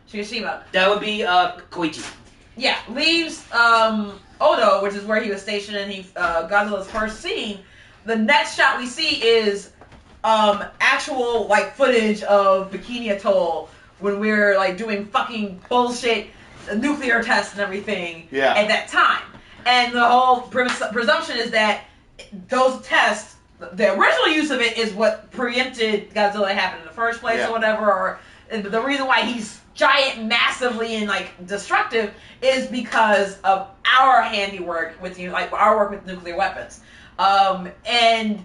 Shigashima. That would be Koichi. Yeah, leaves Odo, which is where he was stationed, and Godzilla's first scene. The next shot we see is actual like footage of Bikini Atoll when we're like doing fucking bullshit nuclear tests and everything at that time. And the whole presumption is that those tests, the original use of it is what preempted Godzilla happening in the first place or whatever, or the reason why he's giant, massively, and like destructive is because of our handiwork with our work with nuclear weapons. And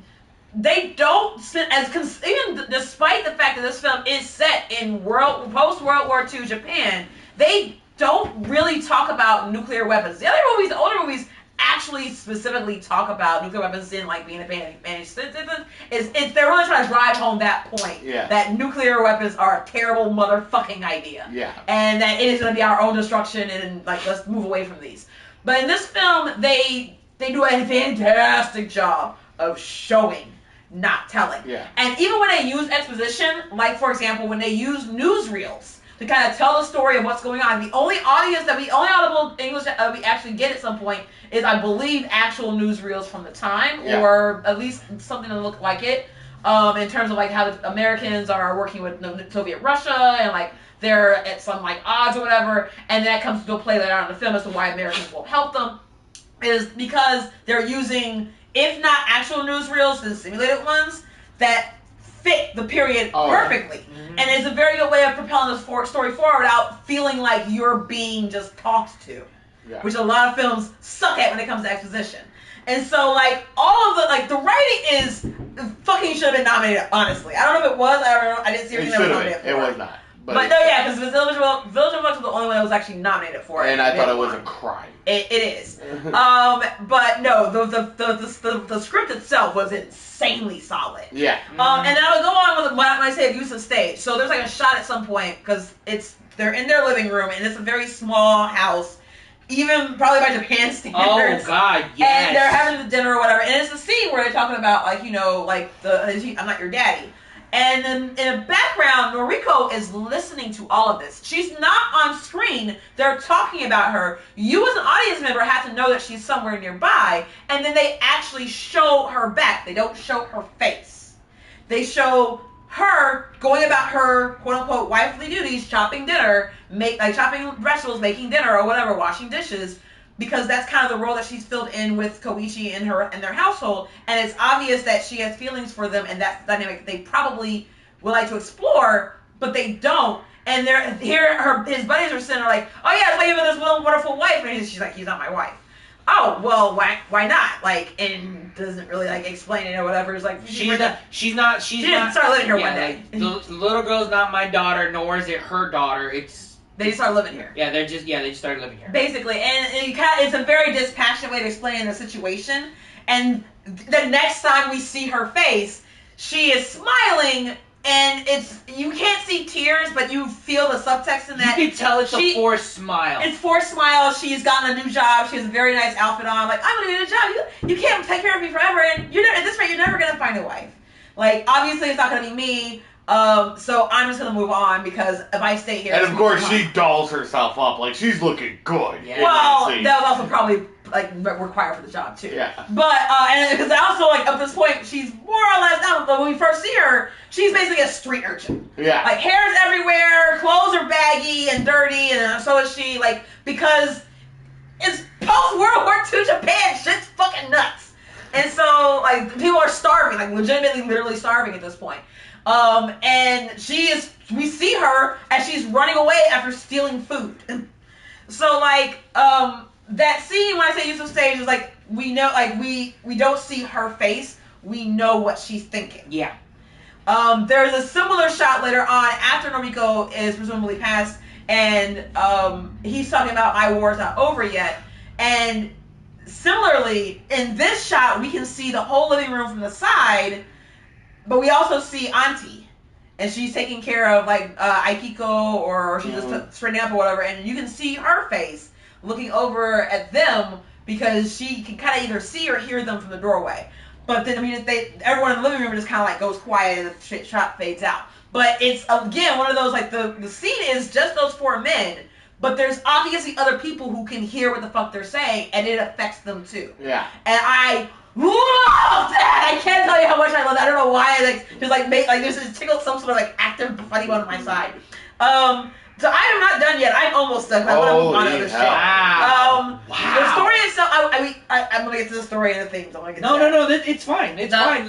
they don't even despite the fact that this film is set in post World War II Japan, they don't really talk about nuclear weapons. The older movies actually specifically talk about nuclear weapons in like being advanced. They're really trying to drive home that point that nuclear weapons are a terrible motherfucking idea. And that it is going to be our own destruction and like let's move away from these. But in this film, they do a fantastic job of showing, not telling. And even when they use exposition, like for example, when they use newsreels to kind of tell the story of what's going on, the only audible English that we actually get at some point is, I believe, actual newsreels from the time, or at least something to look like it, in terms of like how the Americans are working with Soviet Russia and like they're at some like odds or whatever, and that comes to play later on in the film as to why Americans won't help them, is because they're using, if not actual newsreels, then simulated ones that fit the period perfectly. And it's a very good way of propelling this story forward without feeling like you're being just talked to, which a lot of films suck at when it comes to exposition. And so, like, all of the writing is fucking should have been nominated, honestly. I don't know if it was, I didn't see anything that was nominated for it. It was not. But no, yeah, because Village of Bucks was the only one that was actually nominated for it. And I thought it was a crime. It is. But no, the script itself was insanely solid. And then I would go on with when I say use of stage. So there's like a shot at some point, because they're in their living room, and it's a very small house, even probably by Japan standards. Oh God, yes. And they're having the dinner or whatever, and it's a scene where they're talking about like I'm not your daddy. And then in the background, Noriko is listening to all of this. She's not on screen. They're talking about her. You as an audience member have to know that she's somewhere nearby. And then they actually show her back. They don't show her face. They show her going about her quote-unquote wifely duties, chopping dinner, chopping vegetables, making dinner or whatever, washing dishes. Because that's kind of the role that she's filled in with Koichi and their household, and it's obvious that she has feelings for them, and that's the dynamic they probably would like to explore, but they don't. And his buddies are sitting there like, oh yeah, it's like even this wonderful wife, and she's like, he's not my wife. Oh well, why not? Like, and doesn't really like explain it or whatever. It's like she didn't start living here one day. The little girl's not my daughter, nor is it her daughter. They just started living here. Yeah, they just started living here. Basically, and it's a very dispassionate way of explaining the situation. And the next time we see her face, she is smiling, and you can't see tears, but you feel the subtext in that. You can tell it's a forced smile. It's forced smile. She's gotten a new job. She has a very nice outfit on. Like, I'm gonna get a job. You can't take care of me forever, and at this rate, you're never gonna find a wife. Like, obviously, it's not gonna be me. So I'm just gonna move on because if I stay here, and of course she dolls herself up like she's looking good. Yeah. Well, that was also probably like required for the job too. Yeah. But and because also like up this point she's more or less now. But when we first see her, she's basically a street urchin. Yeah. Like hair's everywhere, clothes are baggy and dirty, and so is she. Like because it's post World War II Japan, shit's fucking nuts. And so like people are starving, like legitimately, literally starving at this point. And we see her as she's running away after stealing food. So like, that scene when I say use of stage is like, we know, like we don't see her face, we know what she's thinking. Yeah. There's a similar shot later on after Noriko is presumably passed, and, he's talking about my war is not over yet. And similarly, in this shot, we can see the whole living room from the side. But we also see Auntie, and she's taking care of like Aikiko, or she's just straightening up or whatever, and you can see her face looking over at them because she can kind of either see or hear them from the doorway. But then everyone in the living room just kind of like goes quiet and the shot fades out. But it's again one of those like the scene is just those four men, but there's obviously other people who can hear what the fuck they're saying, and it affects them too. Yeah. And I love that! I can't tell you how much I love that. I don't know why I just make there's this tickle some sort of like active funny one on my side. So I am not done yet. I'm almost done. I want to move on to other shit. Wow. The story itself. I'm gonna get to the story and the themes. I'm gonna get to that. No. It's fine. It's fine.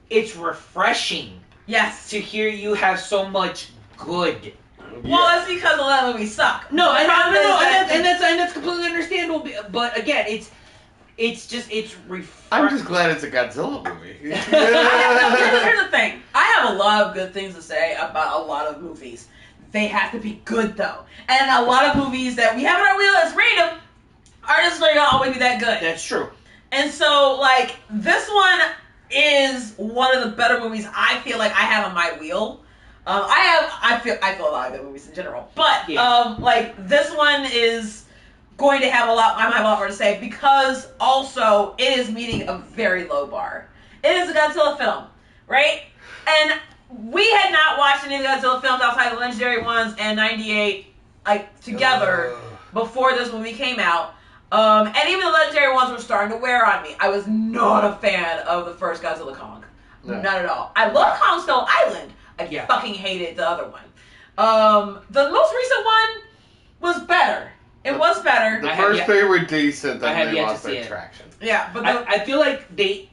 It's refreshing. Yes. To hear you have so much good. Well, that's because a lot of movies suck. No, and that's completely understandable. But again, it's refreshing. I'm just glad it's a Godzilla movie. Here's the thing. I have a lot of good things to say about a lot of movies. They have to be good though, and a lot of movies that we have on our wheel as random are just not gonna always be that good. That's true. And so, like, this one is one of the better movies I feel like I have on my wheel. I feel a lot of good movies in general, but like this one is going to have a lot. I might have a lot more to say because also it is meeting a very low bar. It is a Godzilla film, right? And we had not watched any of the Godzilla films outside the legendary ones and '98 like together before this movie came out. And even the legendary ones were starting to wear on me. I was not a fan of the first Godzilla Kong. No. Not at all. I love Kong Skull Island. I fucking hated the other one. The most recent one was better. It was better. The first three were decent, then they lost their traction. Yeah, but I feel like they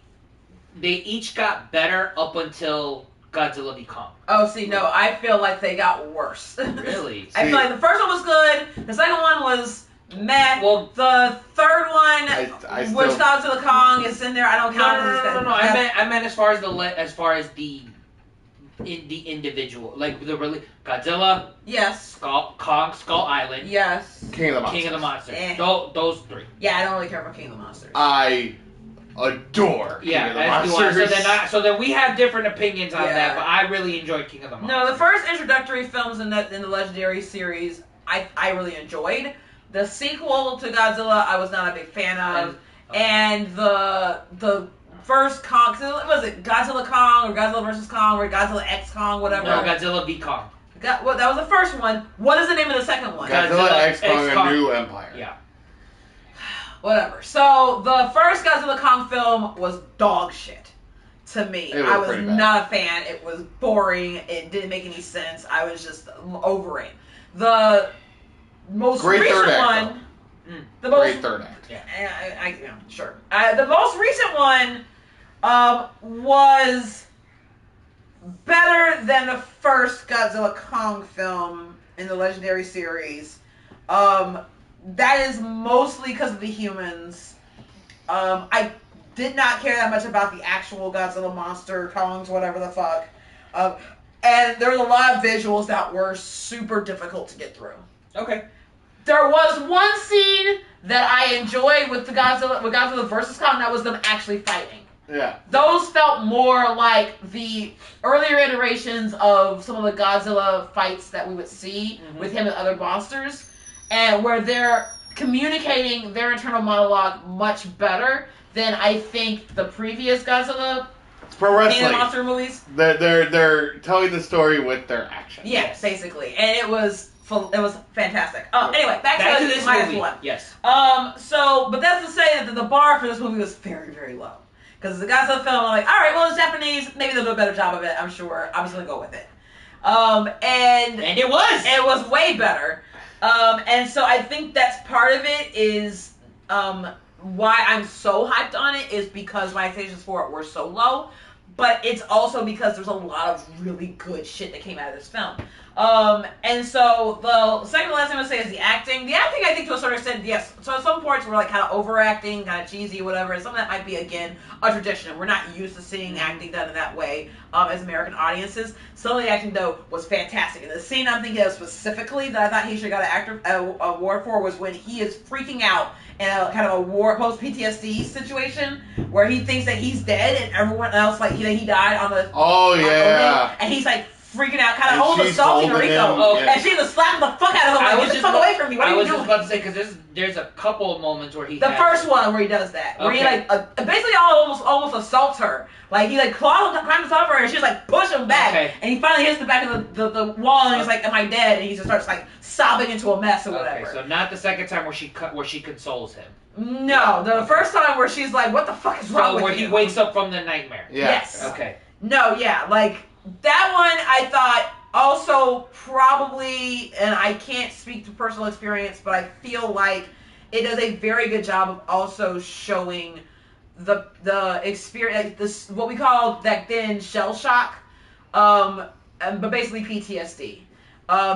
each got better up until Godzilla v. Kong. Oh, see, no, I feel like they got worse. Really? I feel like the first one was good. The second one was meh. Well, the third one, which Godzilla Kong is in there, I don't count. No. I meant as far as the individual, like Godzilla. Yes. Kong, Skull Island. Yes. King of the Monsters. Eh. Those three. Yeah, I don't really care about King of the Monsters. I adore King of the Monsters. So then we have different opinions on that, but I really enjoyed King of the Monsters. No, the first introductory films in the Legendary series, I really enjoyed. The sequel to Godzilla, I was not a big fan of, and the first Kong, was it Godzilla Kong or Godzilla vs. Kong or Godzilla X Kong, whatever? No, Godzilla v. Kong. That was the first one. What is the name of the second one? Godzilla X Kong, A New Empire. Yeah. Whatever. So the first Godzilla Kong film was dog shit to me. I was not a fan. It was boring. It didn't make any sense. I was just over it. The most recent one. Great third act. Yeah, sure. The most recent one was better than the first Godzilla Kong film in the Legendary series. That is mostly because of the humans. I did not care that much about the actual Godzilla monster, Kongs, whatever the fuck. And there was a lot of visuals that were super difficult to get through. Okay. There was one scene that I enjoyed with Godzilla vs. Kong. That was them actually fighting. Yeah. Those felt more like the earlier iterations of some of the Godzilla fights that we would see with him and other monsters, and where they're communicating their internal monologue much better than I think the previous Godzilla pro wrestling monster movies. They're telling the story with their actions. Yes, basically, and it was fantastic. Anyway, back to this movie. One. Yes. But that's to say that the bar for this movie was very, very low. Because the Godzilla film, I'm like, all right, well, it's Japanese. Maybe they'll do a better job of it. I'm sure. I'm just gonna go with it. And it was. It was way better. And so I think that's part of it is why I'm so hyped on it is because my expectations for it were so low. But it's also because there's a lot of really good shit that came out of this film. And so the second to last thing I'm going to say is the acting. The acting, I think, to a certain extent, yes. So some parts were like kind of overacting, kind of cheesy, whatever. And some of that might be, again, a tradition. We're not used to seeing acting done in that way as American audiences. Some of the acting, though, was fantastic. And the scene I'm thinking of specifically that I thought he should have got an award for was when he is freaking out in a kind of a war post-PTSD situation where he thinks that he's dead and everyone else, like, he died on the... Oh, yeah. And he's, like, freaking out, kind of almost assaulting Rico. And she's just slapping the fuck out of him, like, get the fuck away from me, what are you doing? I was just about to say, because there's a couple of moments where he The first one where he does that, where he, like, basically almost assaults her. Like, he, like, climbs up her, and she's, like, push him back. And he finally hits the back of the wall, and he's like, am I dead? And he just starts, like, sobbing into a mess or whatever. Okay, so not the second time where she consoles him. No, the first time where she's like, what the fuck is wrong with you? Where he wakes up from the nightmare. Yes. Okay. No, yeah, like, that one, I thought, Also, probably, and I can't speak to personal experience, but I feel like it does a very good job of also showing the experience, like this, what we call back then shell shock, but basically PTSD.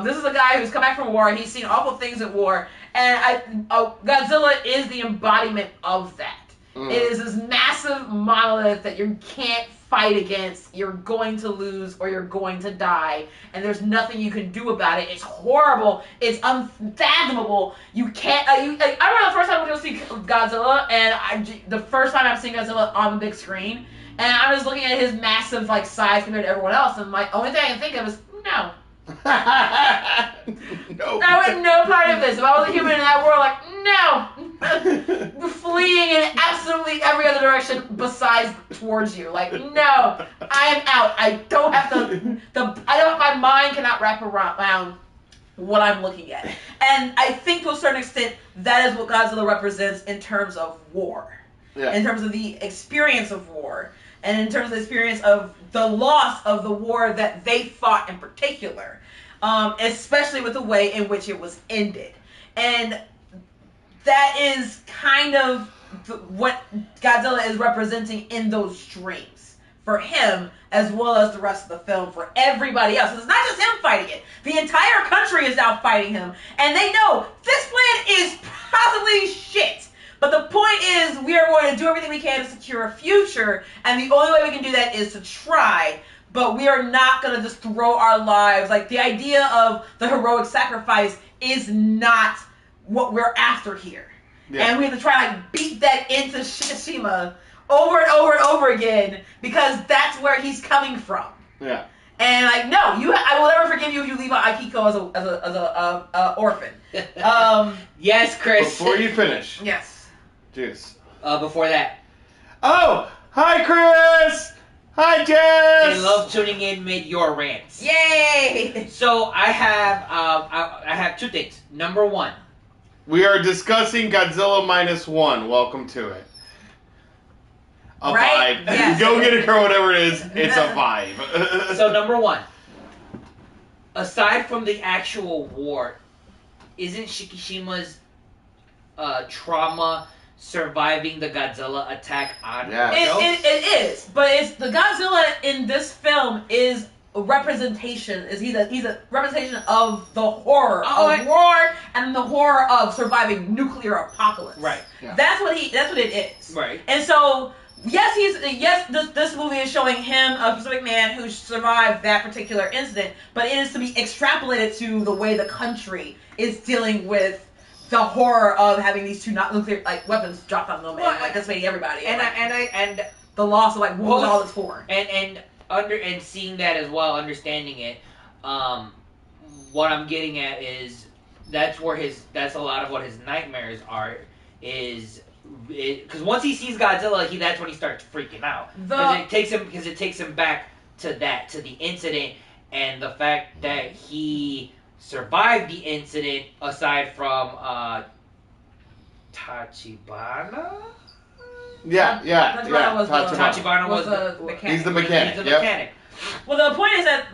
This is a guy who's come back from war. He's seen awful things at war, and Godzilla is the embodiment of that. It is this massive monolith that you can't fight against. You're going to lose or you're going to die, and there's nothing you can do about it. It's horrible. It's unfathomable. You can't. I remember the first time I went to see Godzilla, and the first time I've seen Godzilla on the big screen, and I was looking at his massive size compared to everyone else, and my only thing I can think of is no. No. I want no part of this. If I was a human in that world, no. Fleeing in absolutely every other direction besides towards you. No. I am out. I don't have my mind cannot wrap around what I'm looking at. And I think to a certain extent, that is what Godzilla represents in terms of war. Yeah. In terms of the experience of war. And in terms of the experience of the loss of the war that they fought in particular, especially with the way in which it was ended. And that is kind of what Godzilla is representing in those dreams for him, as well as the rest of the film for everybody else. It's not just him fighting it. The entire country is now fighting him, and they know this plan is possibly shit. But the point is, we are going to do everything we can to secure a future, and the only way we can do that is to try. But we are not going to just throw our lives. The idea of the heroic sacrifice is not what we're after here. Yeah. And we have to try to beat that into Shishima over and over and over again, because that's where he's coming from. Yeah. And no, I will never forgive you if you leave Akiko as a orphan. Yes, Chris. Before you finish. Yes. Juice. Before that. Oh, hi, Chris. Hi, Jess. I love tuning in mid your rants. Yay! So I have two things. Number one. We are discussing Godzilla -1. Welcome to it. A vibe. Yes. Go get it or whatever it is. It's a vibe. So number one. Aside from the actual war, isn't Shikishima's trauma surviving the Godzilla attack on it is, but it's the Godzilla in this film is a representation. He's a representation of the horror of war and the horror of surviving nuclear apocalypse. Right. Yeah. That's what it is. Right. And so this movie is showing him, a specific man who survived that particular incident, but it is to be extrapolated to the way the country is dealing with the horror of having these two nuclear weapons dropped on them and decimating everybody, and the loss of what was all this for, and seeing that as well, understanding it. What I'm getting at is that's a lot of what his nightmares are. Because once he sees Godzilla, that's when he starts freaking out. Because it takes him back to the incident and the fact that he survived the incident, aside from Tachibana? Tachibana was the mechanic. He's the mechanic. He's the mechanic. Well, the point is that,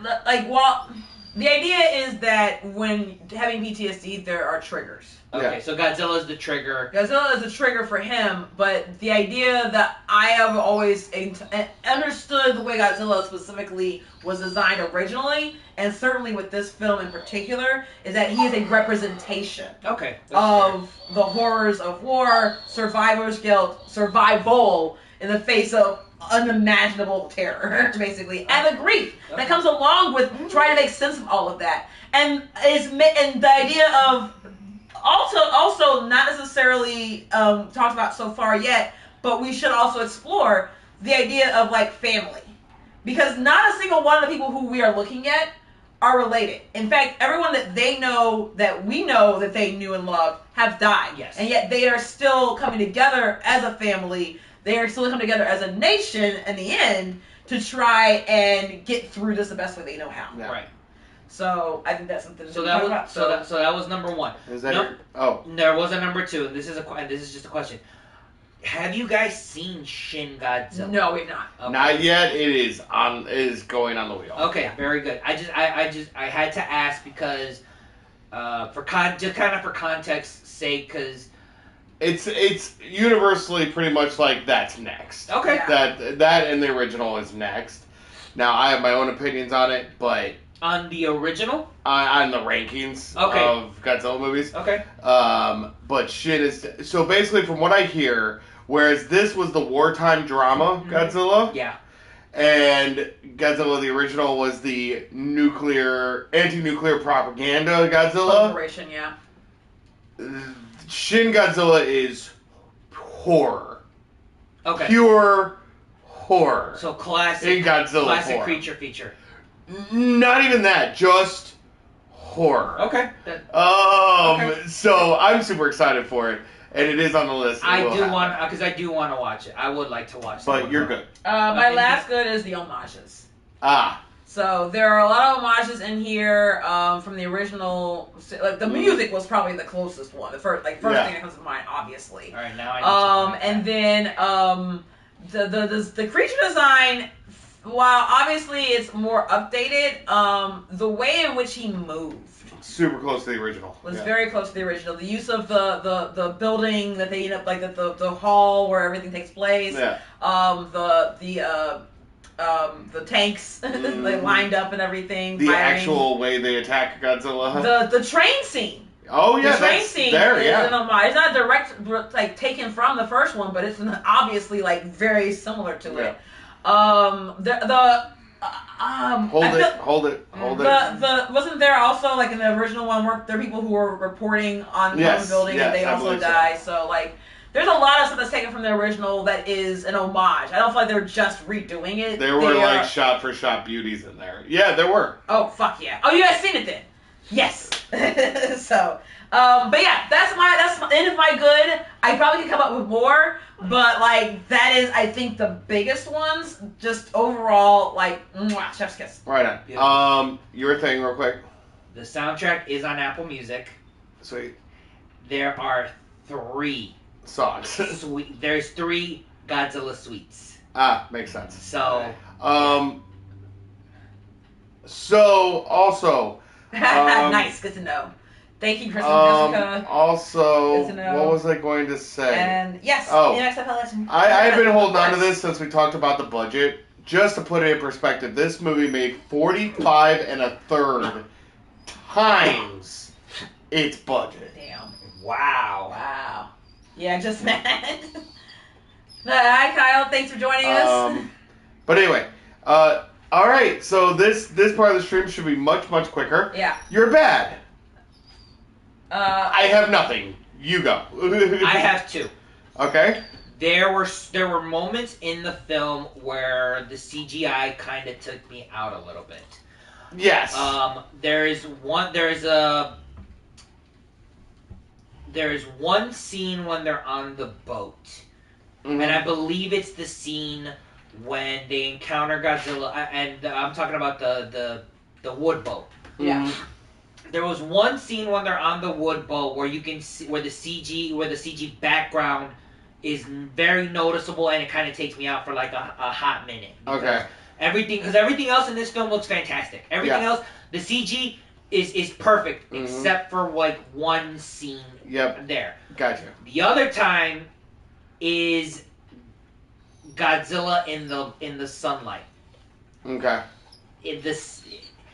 the idea is that when having PTSD, there are triggers. Okay, so Godzilla is the trigger. Godzilla is the trigger for him, but the idea that I have always understood the way Godzilla specifically was designed originally, and certainly with this film in particular, is that he is a representation of the horrors of war, survivor's guilt, survival in the face of unimaginable terror, basically, and the grief that comes along with trying to make sense of all of that. And the idea of also not necessarily talked about so far yet, but we should also explore the idea of family, because not a single one of the people who we are looking at are related. In fact, everyone that they know, that we know that they knew and loved, have died. Yes. And yet they are still coming together as a family. They are still coming together as a nation in the end to try and get through this the best way they know how. Yeah. Right. So I think that's something. So that was number one. Is that there was a number two, and this is just a question. Have you guys seen Shin Godzilla? No, we've not. Okay. Not yet. It is going on the wheel. Okay, very good. I had to ask because for context's sake, because it's universally pretty much like that's next. Okay. Yeah. That and the original is next. Now I have my own opinions on it, but on the original, on the rankings of Godzilla movies. Okay. But Shin is so basically from what I hear. Whereas this was the wartime drama Godzilla. Yeah. And Godzilla, the original, was the anti-nuclear propaganda Godzilla. Operation, yeah. Shin Godzilla is horror. Okay. Pure horror. So classic. In Godzilla classic form. creature feature. Not even that, just horror. Okay. So I'm super excited for it. And it is on the list. I do want to watch it. I would like to watch it. But you're good. My last good is the homages. Ah. So there are a lot of homages in here from the original. Like the music was probably the closest one. The first thing that comes to mind, obviously. All right, now I need and then the creature design, while obviously it's more updated, the way in which he moved. Super close to the original. Was very close to the original. The use of the building that they end up like the hall where everything takes place. Yeah. The tanks they lined up and everything. The firing. actual way they attack Godzilla. The train scene. Oh yeah, the train scene there. is Yeah. an homage. It's not direct like taken from the first one, but it's obviously like very similar to it. Hold it. Wasn't there also like in the original one weren't there people who were reporting on the building and they also die? So like there's a lot of stuff that's taken from the original that is an homage. I don't feel like they're just redoing it. There were like shot for shot beauties in there. Yeah, there were. Oh fuck yeah! Oh, you guys seen it then? Yes. So, but yeah, that's the end of my good. I probably could come up with more, but like that is I think the biggest ones. Just overall, like chef's kiss. Right on. Your thing, real quick. The soundtrack is on Apple Music. Sweet. There are 3 songs. There's 3 Godzilla suites. Ah, makes sense. So. So also. Nice, good to know. Thank you, Kristen Jessica. Also, what was I going to say? And yes, I've been holding on to this since we talked about the budget. Just to put it in perspective, this movie made 45 1/3 times its budget. Damn. Wow. Yeah, just mad. Hi, Kyle. Thanks for joining us. But anyway, all right. So this part of the stream should be much quicker. Yeah. You're bad. I have nothing. You go. I have 2. Okay. There were moments in the film where the CGI kind of took me out a little bit. Yes. There is one scene when they're on the boat, and I believe it's the scene when they encounter Godzilla, and I'm talking about the wood boat. Yeah. There was one scene when they're on the wood boat where you can see where the CG background is very noticeable, and it kind of takes me out for like a hot minute. Okay. Everything else in this film looks fantastic. Everything else, the CG is perfect except for like one scene. Yep. There. Gotcha. The other time is Godzilla in the sunlight. Okay.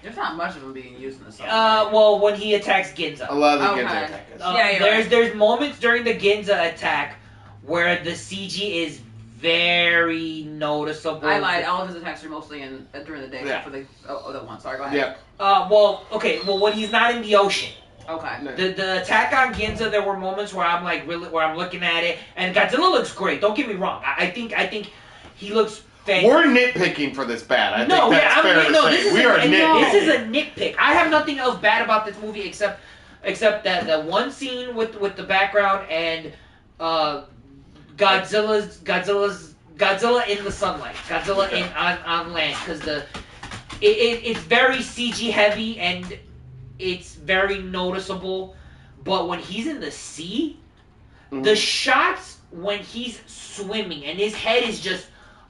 There's not much of them being used in the sunlight. Well, when he attacks Ginza. A lot of the Ginza attack. There's moments during the Ginza attack where the CG is very noticeable. I lied. All of his attacks are mostly during the day, except for the one. Sorry, go ahead. Yeah. Well, when he's not in the ocean. Okay. The attack on Ginza, there were moments where I'm like where I'm looking at it, and Godzilla looks great. Don't get me wrong. I think he looks fantastic. We're nitpicking for this bad. I think that's fair to say. We are nitpicking. This is a nitpick. I have nothing else bad about this movie except that the one scene with the background and Godzilla in the sunlight, Godzilla on land, because it's very CG heavy and it's very noticeable. But when he's in the sea, the shots when he's swimming and his head is just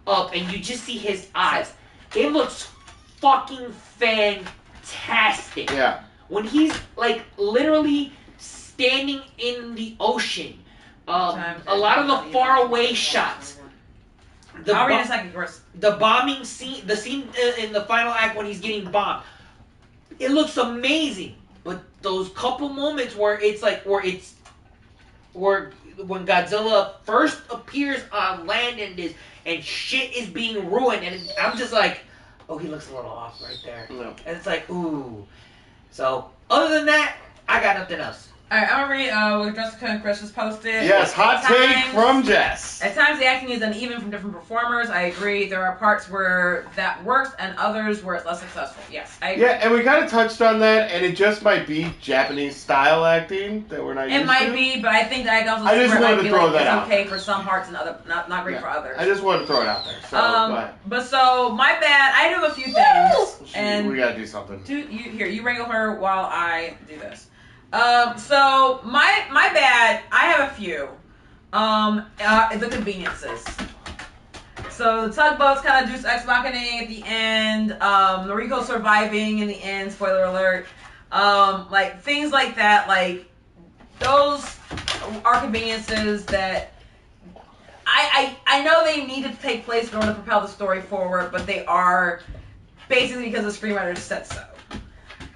up and you just see his eyes. It looks fucking fantastic. Yeah. When he's like literally standing in the ocean, a lot of the faraway shots. I'll read a second, Chris. The bombing scene, the scene in the final act when he's getting bombed, it looks amazing. But those couple moments where it's like, when Godzilla first appears on land and shit is being ruined, and I'm just like, oh, he looks a little off right there. No. And it's like, ooh. So, other than that, I got nothing else. Alright, I'm gonna read what Jessica and Chris just posted. Yes, hot take from Jess. At times the acting is uneven from different performers. I agree. There are parts where that works and others where it's less successful. Yes, I agree. Yeah, and we kind of touched on that, and it just might be Japanese style acting that we're not used to. It might be, but I think that I also I just wanted to throw that it's out. okay for some parts and other not great for others. I just wanted to throw it out there. So, go ahead. But so my bad. I do a few things, and we gotta do something. You wrangle her while I do this. So my bad. I have a few. The conveniences. So the tugboats kind of Deus Ex Machina at the end. Noriko surviving in the end. Spoiler alert. Like things like that. Like those are conveniences that I know they need to take place in order to propel the story forward, but they are basically because the screenwriter said so.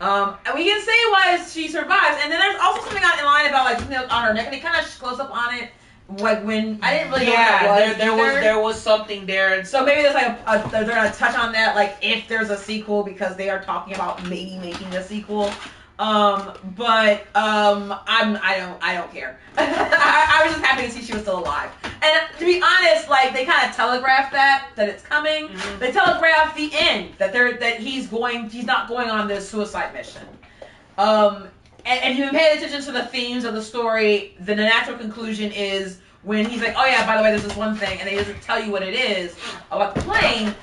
And we can say why she survives, and then there's also something in line about like something on her neck, and they kind of close up on it, like when I didn't really know what that was. There was something there, and so maybe there's like they're gonna touch on that, like if there's a sequel, because they are talking about maybe making a sequel. But I don't care. I was just happy to see she was still alive. And to be honest, like they kind of telegraphed that it's coming. Mm-hmm. They telegraphed the end that he's not going on this suicide mission. And if you've been paying attention to the themes of the story, then the natural conclusion is when he's like, oh yeah, by the way, there's this one thing, and they doesn't tell you what it is about the plane.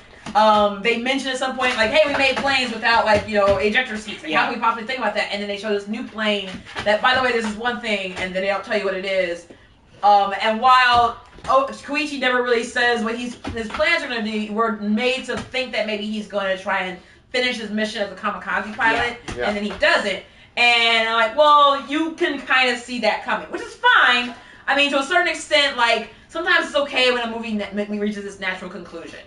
They mentioned at some point, like, hey, we made planes without, like, ejector seats. Like, how can we possibly think about that? And then they show this new plane that, by the way, this is one thing, and then they don't tell you what it is. And while Koichi never really says what his plans are going to do, we're made to think that maybe he's going to try and finish his mission as a kamikaze pilot, and then he doesn't. And I'm like, well, you can kind of see that coming, which is fine. I mean, to a certain extent, like, sometimes it's okay when a movie reaches its natural conclusion.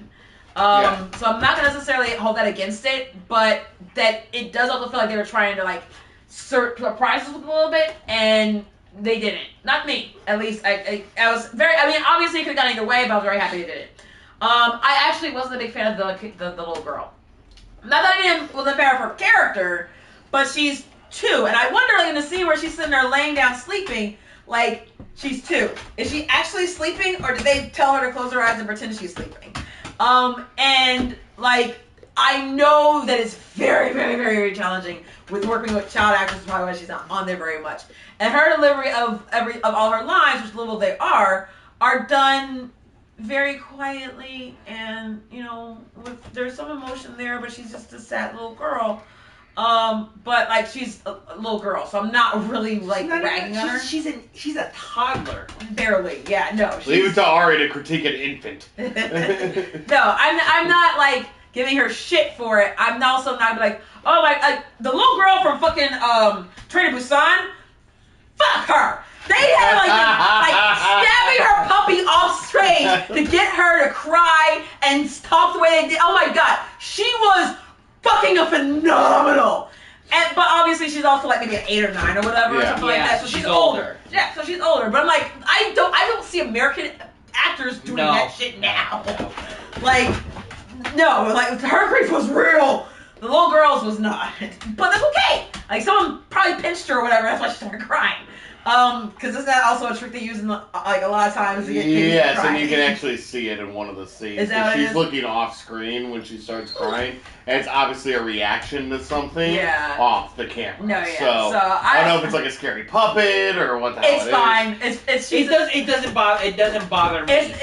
So I'm not gonna necessarily hold that against it, but that it does also feel like they were trying to like surprise us a little bit, and they didn't. Not me, at least. I was very. I mean, obviously it could have gone either way, but I was very happy they did it. I actually wasn't a big fan of the little girl. Not that I wasn't a fan of her character, but she's 2, and I wonder, like in the scene where she's sitting there laying down sleeping, like she's 2. Is she actually sleeping, or did they tell her to close her eyes and pretend she's sleeping? And like I know that it's very, very, very, very challenging with working with child actors, probably why she's not on there very much. And her delivery of all her lines, which little they are done very quietly, and there's some emotion there, but she's just a sad little girl. But like she's a little girl, so I'm not really like ragging on her. She's a toddler. Barely, yeah, no. Leave it to Ari to critique an infant. No, I'm not like giving her shit for it. I'm also not like, oh my, the little girl from fucking Train to Busan. Fuck her. They had like stabbing her puppy off straight to get her to cry and talk the way they did. Oh my god, she was fucking phenomenal. But obviously she's also like maybe an 8 or 9 or whatever, or something like that. So she's older. Yeah, so she's older. But I'm like, I don't see American actors doing that shit now. Like, no, like her grief was real. The little girl's was not. But that's okay. Like someone probably pinched her or whatever. That's why she started crying. Because isn't that also a trick they use in like a lot of times to get kids to yes, cry? and you can actually see it in one of the scenes. Is that what she's it is? looking off screen when she starts crying, and it's obviously a reaction to something off the camera. No, yeah. So I don't know if it's like a scary puppet or what the hell it's fine. It doesn't bother me. It's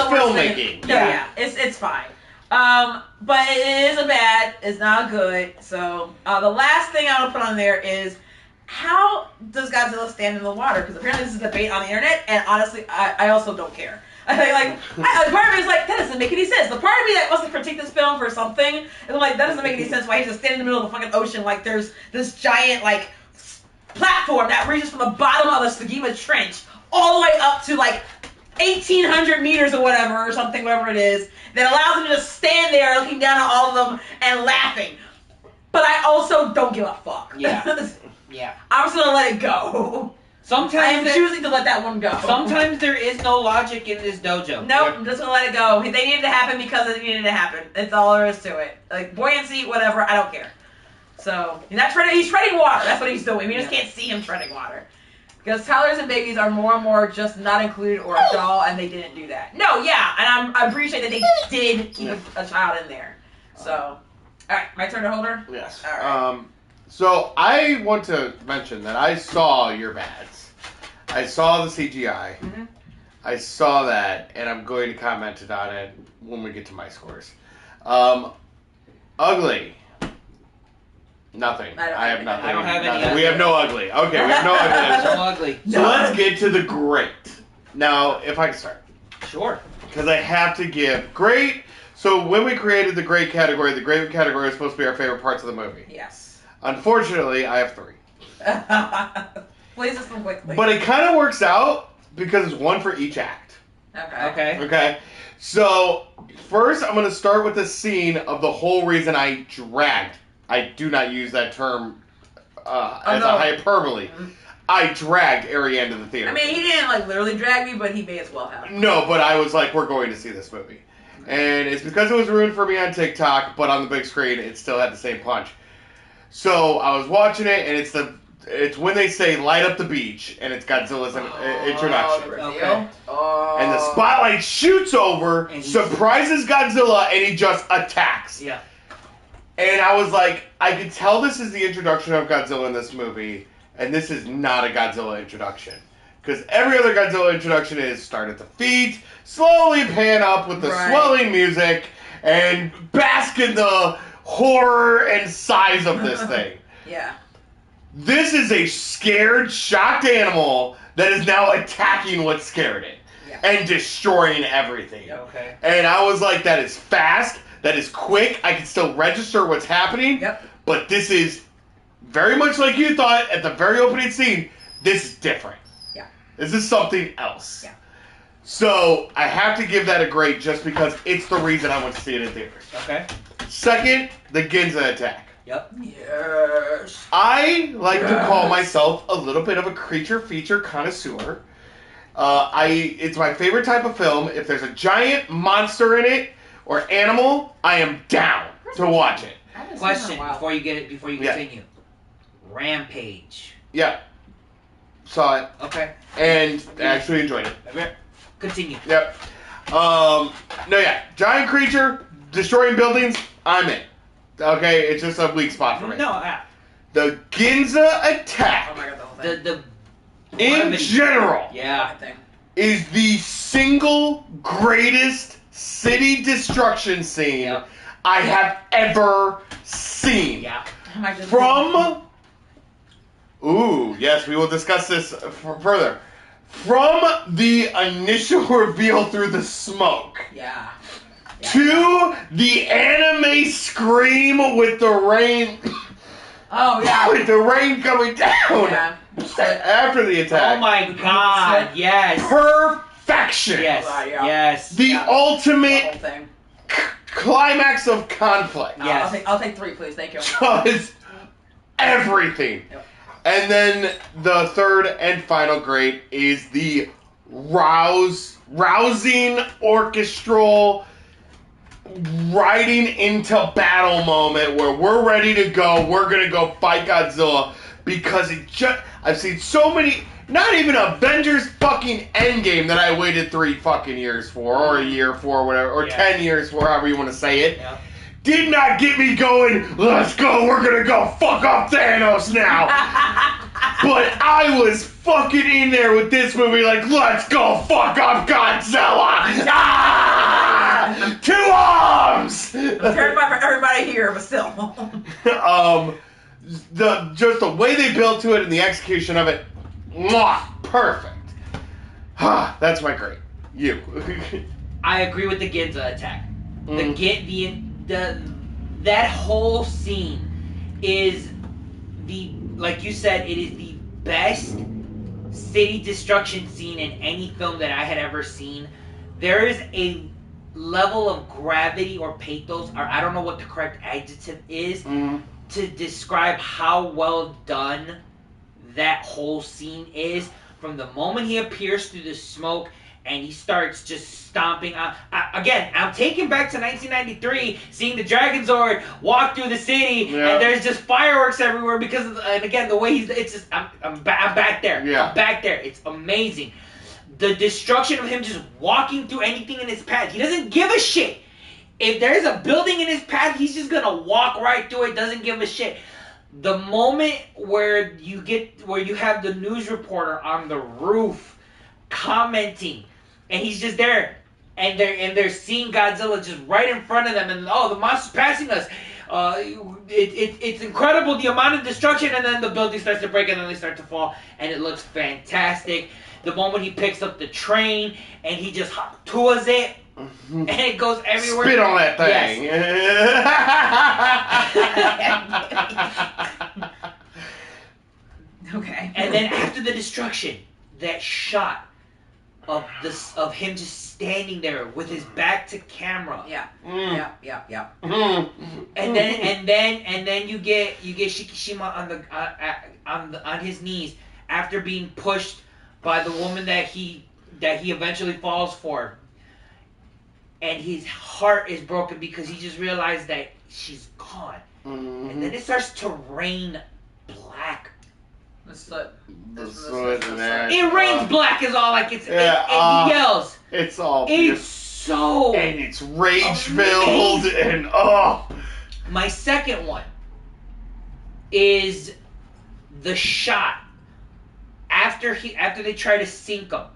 filmmaking. No, yeah. It's fine. But it is a bad. It's not good. So the last thing I want to put on there is how does Godzilla stand in the water? Because apparently this is a debate on the internet, and honestly, I also don't care. Part of me is like, that doesn't make any sense. The part of me that wants to critique this film for something is like, that doesn't make any sense why he's just standing in the middle of the fucking ocean like there's this giant, like, platform that reaches from the bottom of the Sagima Trench all the way up to, like, 1,800 meters or whatever, whatever it is, that allows him to just stand there looking down at all of them and laughing. But I also don't give a fuck. Yeah. Yeah. I'm just gonna let it go. Sometimes I'm choosing to let that one go. Sometimes there is no logic in this dojo. Nope, I'm just gonna let it go. They needed to happen because it needed to happen. That's all there is to it. Like, buoyancy, whatever, I don't care. So, he's treading water. That's what he's doing. We just can't see him treading water. Because toddlers and babies are more and more just not included or a doll, and they didn't do that. No, yeah, and I appreciate that they did keep a child in there. So, alright, my turn to hold her? Yes. All right. So I want to mention that I saw your bads. I saw the CGI. Mm-hmm. I saw that, and I'm going to comment on it when we get to my scores. Ugly. Nothing. I have nothing. I don't have any. Nothing. We have no ugly. Okay, we have no ugly. No ugly. So let's get to the great. Now, if I can start. Sure. Because I have to give great. So when we created the great category was supposed to be our favorite parts of the movie. Yes. Unfortunately, I have 3. Please listen quickly. But it kind of works out because it's 1 for each act. Okay. Okay. So first, I'm going to start with the scene of the whole reason I dragged. I do not use that term as a hyperbole. Mm-hmm. I dragged Ariane to the theater. I mean, he didn't like literally drag me, but he may as well have. No, but I was like, we're going to see this movie. And it's because it was ruined for me on TikTok, but on the big screen, it still had the same punch. So I was watching it, and it's when they say light up the beach, and it's Godzilla's introduction. Okay. And the spotlight shoots over, and surprises Godzilla, and he just attacks. Yeah. And I was like, I could tell this is the introduction of Godzilla in this movie, and this is not a Godzilla introduction. Because every other Godzilla introduction is start at the feet, slowly pan up with the swelling music, and bask in the horror and size of this thing. Yeah. This is a scared, shocked animal that is now attacking what scared it. Yeah. And destroying everything. Okay. And I was like, that is fast, that is quick, I can still register what's happening. Yep. But this is very much like you thought at the very opening scene, this is different. Yeah. This is something else. Yeah. So I have to give that a grade just because it's the reason I went to see it in theaters. Okay. Second, the Ginza attack. Yep. Yes. I like to call myself a little bit of a creature feature connoisseur. It's my favorite type of film. If there's a giant monster in it or animal, I am down to watch it. Question before you continue. Rampage. Yeah. Saw it. Okay. And actually enjoyed it. Okay. Continue. Yep. Giant creature, destroying buildings, I'm in. Okay, it's just a weak spot for me. No, the Ginza attack, Oh my god, the whole thing. in general, Yeah. is the single greatest city destruction scene I have ever seen. Yeah. Ooh, yes, we will discuss this further. From the initial reveal through the smoke. Yeah. To the anime scream with the rain. Oh yeah. With the rain coming down. Yeah. After the attack. Oh my god, yes. Perfection. Yes, Yeah. yes. The The ultimate whole thing. climax of conflict. Yes. I'll take 3, please. Thank you. Just everything. Yep. And then the third and final grade is the rousing orchestral riding into battle moment where we're ready to go. We're going to go fight Godzilla because I've seen so many, not even Avengers fucking Endgame that I waited 3 fucking years for, or a year for, whatever, or 10 years for, however you want to say it. Yeah. Did not get me going, let's go, we're gonna go fuck up Thanos now. But I was fucking in there with this movie like, let's go fuck up Godzilla. Ah! 2 arms! I'm terrified for everybody here, but still. just the way they built to it and the execution of it, mwah, perfect. That's my grade. You. I agree with the Ginza attack. Mm. That whole scene is like you said, it is the best city destruction scene in any film that I had ever seen. There is a level of gravity or pathos, or I don't know what the correct adjective is, to describe how well done that whole scene is. From the moment he appears through the smoke and he starts just stomping. Again, I'm taken back to 1993, seeing the Dragon Zord walk through the city, and there's just fireworks everywhere because of and again, the way it's just, I'm back there. Yeah. I'm back there. It's amazing. The destruction of him just walking through anything in his path. He doesn't give a shit. If there's a building in his path, he's just gonna walk right through it, doesn't give a shit. The moment where you have the news reporter on the roof commenting, and he's just there, and they're seeing Godzilla just right in front of them, and the monster's passing us. It's incredible the amount of destruction, and then the building starts to break, and then they start to fall, and it looks fantastic. The moment he picks up the train and he just tours it, and it goes everywhere. Spit on that thing. Yes. Okay. And then after the destruction, that shot of him just standing there with his back to camera. Yeah. Yeah. And then you get Shikishima on his knees after being pushed by the woman that he eventually falls for. And his heart is broken because he just realized that she's gone. Mm-hmm. And then it starts to rain black. It rains black is all and he yells. It's all It's so and it's rage filled and My second one is the shot after they try to sink him,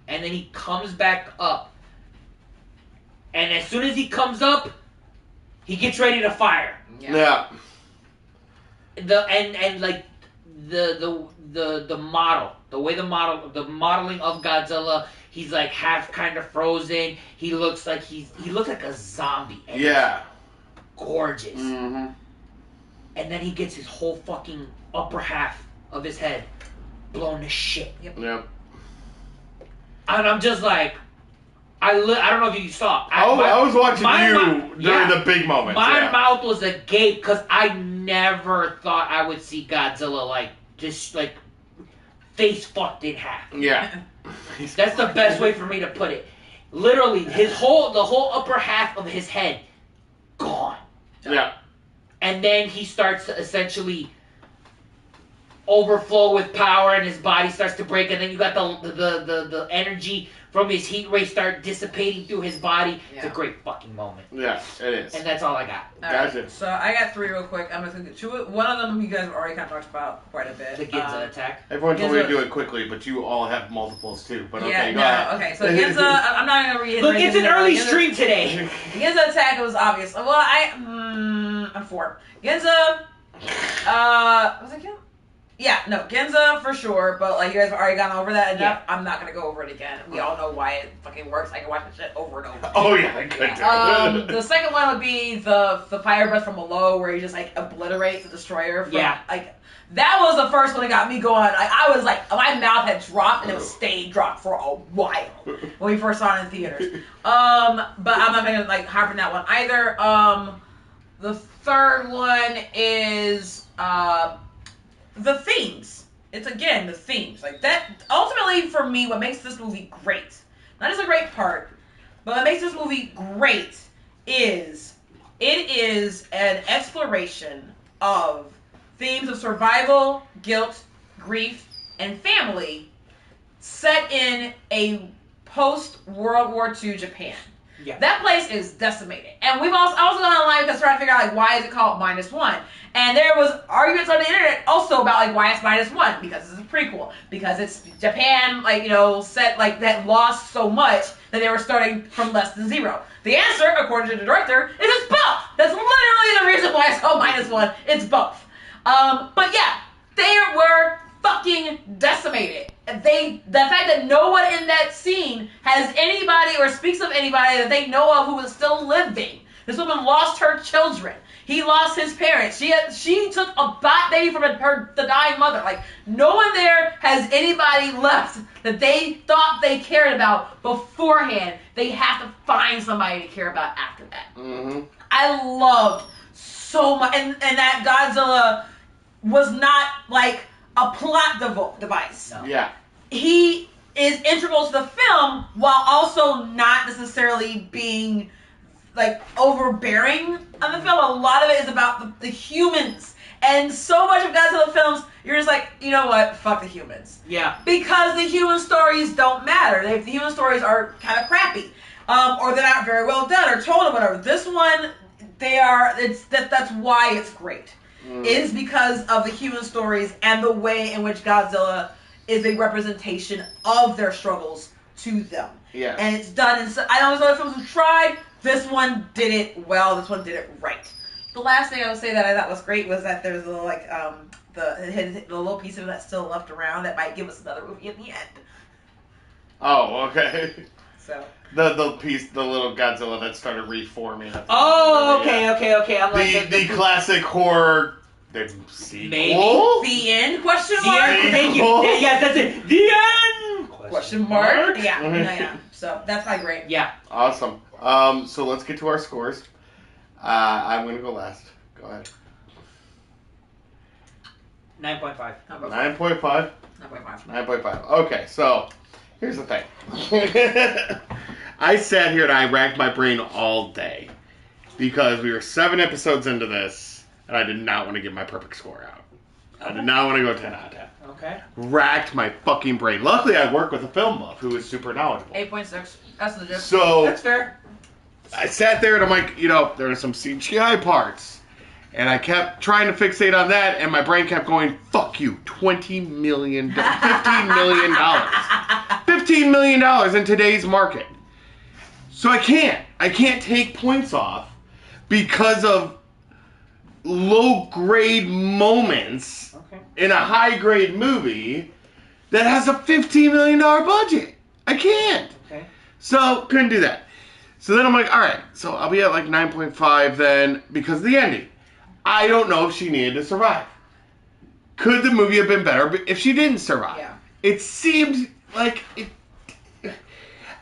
and then he comes back up, and as soon as he comes up, he gets ready to fire. Yeah. The modeling of Godzilla, he's like half kind of frozen. He looks like a zombie. And yeah. Gorgeous. Mm-hmm. And then he gets his whole fucking upper half of his head blown to shit. Yep. And I'm just like, I don't know if you saw. I was watching you during the big moments. My mouth was agape because I never thought I would see Godzilla just face fucked in half. Yeah. That's the best way for me to put it. Literally, the whole upper half of his head gone. Yeah. And then he starts to essentially overflow with power, and his body starts to break, and then you got the energy from his heat ray start dissipating through his body. Yeah. It's a great fucking moment. Yeah, it is. And that's all I got. Gotcha. Right, so I got three real quick. I'm just gonna get two. One of them you guys have already kind of talked about quite a bit. The Ginza attack. Everyone told me to do it quickly, but you all have multiples too. But okay, go ahead. Okay, so Ginza, I'm not gonna read it. Look, it's an early stream today. The Ginza attack was obvious. Well, I'm 4. Ginza, was it Ginza? Yeah, no, Ginza for sure, but you guys have already gone over that enough. Yeah. I'm not gonna go over it again. We all know why it fucking works. I can watch the shit over and over. Oh yeah, good. The second one would be the fire breath from below, where he just obliterates the destroyer. That was the first one that got me going. I was my mouth had dropped and it stayed dropped for a while when we first saw it in theaters. But I'm not gonna harp on that one either. The third one is the themes. It's again the themes that. Ultimately, for me, what makes this movie great, not just a great part, but what makes this movie great is it is an exploration of themes of survival, guilt, grief, and family set in a post-World War II Japan. Yeah. That place is decimated. And we've also gone online because trying to figure out like why is it called -1. And there was arguments on the internet also about like why it's -1, because it's a prequel, because it's Japan, like, you know, set like that lost so much that they were starting from less than 0. The answer, according to the director, is it's both. That's literally the reason why it's called -1. It's both. But yeah, they were fucking decimated. The fact that no one in that scene has anybody or speaks of anybody that they know of who is still living. This woman lost her children. He lost his parents. She took a bot baby from the dying mother. Like, no one there has anybody left that they thought they cared about beforehand. They have to find somebody to care about after that. Mm-hmm. I loved so much, and that Godzilla was not like a plot device. No. Yeah. He is integral to the film while also not necessarily being like overbearing on the film. A lot of it is about the humans, and so much of Godzilla films, you're just like, you know what, fuck the humans. Yeah. Because the human stories don't matter. The human stories are kind of crappy, or they're not very well done or told or whatever. This one, that's why it's great. It is because of the human stories and the way in which Godzilla is a representation of their struggles to them. Yeah. And it's done. I know there's other films who tried. This one did it well. This one did it right. The last thing I would say that I thought was great was that there's a little, like, the little piece of it that's still left around that might give us another movie in the end. Oh, okay. So. The little Godzilla that started reforming. Oh, okay. I'm like the classic horror. Sequel? Maybe. The end? Question The mark? end. Thank you. Yes, that's it. The end. Question mark? Yeah. So that's my grade. Yeah. Awesome. So let's get to our scores. I'm gonna go last. Go ahead. 9.5. 9.5. 9.5. 9.5. Okay, so here's the thing. I sat here and I racked my brain all day because we were 7 episodes into this, and I did not want to give my perfect score out. I did not want to go 10 out of 10. Okay. Racked my fucking brain. Luckily, I work with a film buff who is super knowledgeable. 8.6. That's legit. So That's fair. I sat there and I'm like, you know, there are some CGI parts. And I kept trying to fixate on that, and my brain kept going, fuck you, $20 million, $15 million. $15 million in today's market. So I can't take points off because of low-grade moments in a high-grade movie that has a $15 million budget. I can't. Okay. So, couldn't do that. So then I'm like, alright, so I'll be at like 9.5 then because of the ending. I don't know if she needed to survive. Could the movie have been better if she didn't survive? Yeah. It seemed like it.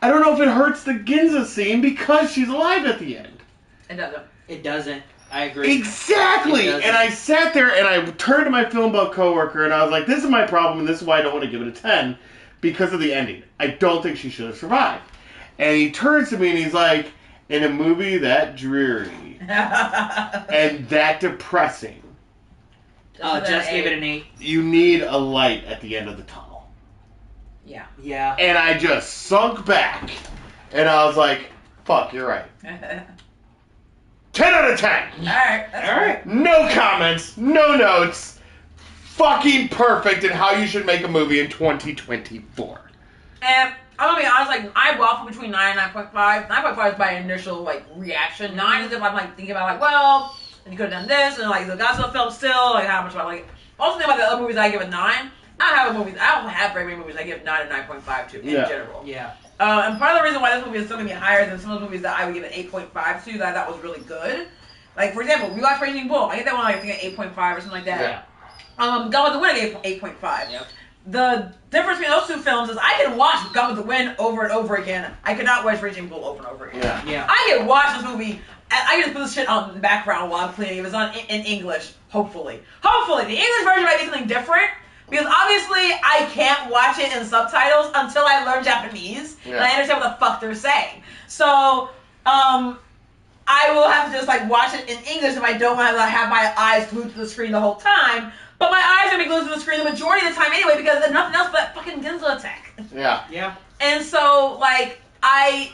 I don't know if it hurts the Ginza scene because she's alive at the end. It doesn't. It doesn't. I agree. Exactly. It doesn't. And I sat there and I turned to my film buff coworker and I was like, this is my problem and this is why I don't want to give it a 10 because of the ending. I don't think she should have survived. And he turns to me and he's like, in a movie that dreary and that depressing, Just gave it an 8. you need a light at the end of the tunnel. Yeah. Yeah. And I just sunk back and I was like, fuck, you're right. 10 out of 10. Alright. No comments, no notes. Fucking perfect in how you should make a movie in 2024. And I'm gonna be honest, like, I waffle between 9 and 9.5. 9.5 is my initial, like, reaction. 9 is if I'm, like, thinking about, like, well, you could have done this, and, like, the Godzilla film still, like, how much about, like, also think about the other movies I give a 9. I don't have very many movies I give 9 and 9.5 to, in general. Yeah. And part of the reason why this movie is still gonna be higher than some of the movies that I would give an 8.5 to, that I thought was really good. Like, for example, we watched Raging Bull. I get that one, like, I think at 8.5 or something like that. Yeah. Gone with the Wind, I gave 8.5. Yep. The difference between those two films is I can watch Gone with the Wind over and over again. I could not watch Raging Bull over and over again. Yeah. I can watch this movie. I can just put this shit on the background while I'm cleaning. If it's on in English, hopefully. Hopefully. The English version might be something different. Because obviously I can't watch it in subtitles until I learn Japanese. Yeah. And I understand what the fuck they're saying. So, I will have to just like watch it in English if I don't want to have my eyes glued to the screen the whole time. But my eyes are going to be glued to the screen the majority of the time anyway because there's nothing else but that fucking Godzilla attack. Yeah. Yeah. And so, like, I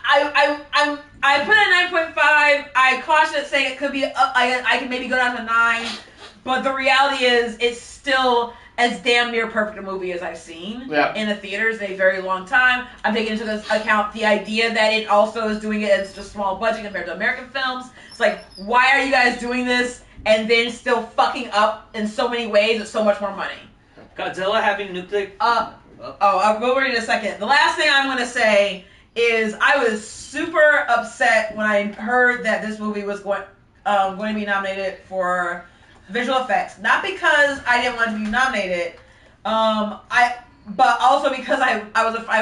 I put it at 9.5. I caution it saying it could be I can maybe go down to 9, but the reality is it's still as damn near perfect a movie as I've seen in the theaters in a very long time. I'm taking into this account the idea that it also is doing it as just small budget compared to American films. It's like, why are you guys doing this and then still fucking up in so many ways with so much more money? Godzilla having nuclear... I'll go over in a second. The last thing I'm going to say is I was super upset when I heard that this movie was going to be nominated for visual effects. Not because I didn't want it to be nominated, but also because I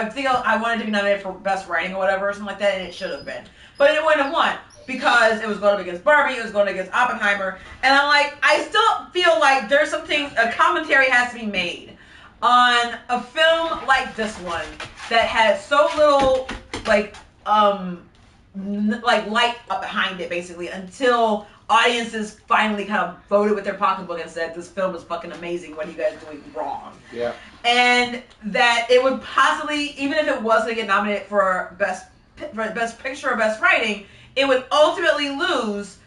think I wanted to be nominated for best writing or whatever, or something like that, and it should have been. But it wouldn't have won because it was going up against Barbie, it was going against Oppenheimer, and I'm like, I still feel like there's something, a commentary has to be made on a film like this one that has so little light up behind it, basically, until audiences finally kind of voted with their pocketbook and said, this film is fucking amazing, what are you guys doing wrong? Yeah. And that it would possibly, even if it was going to get nominated for best picture or best writing, it would ultimately lose.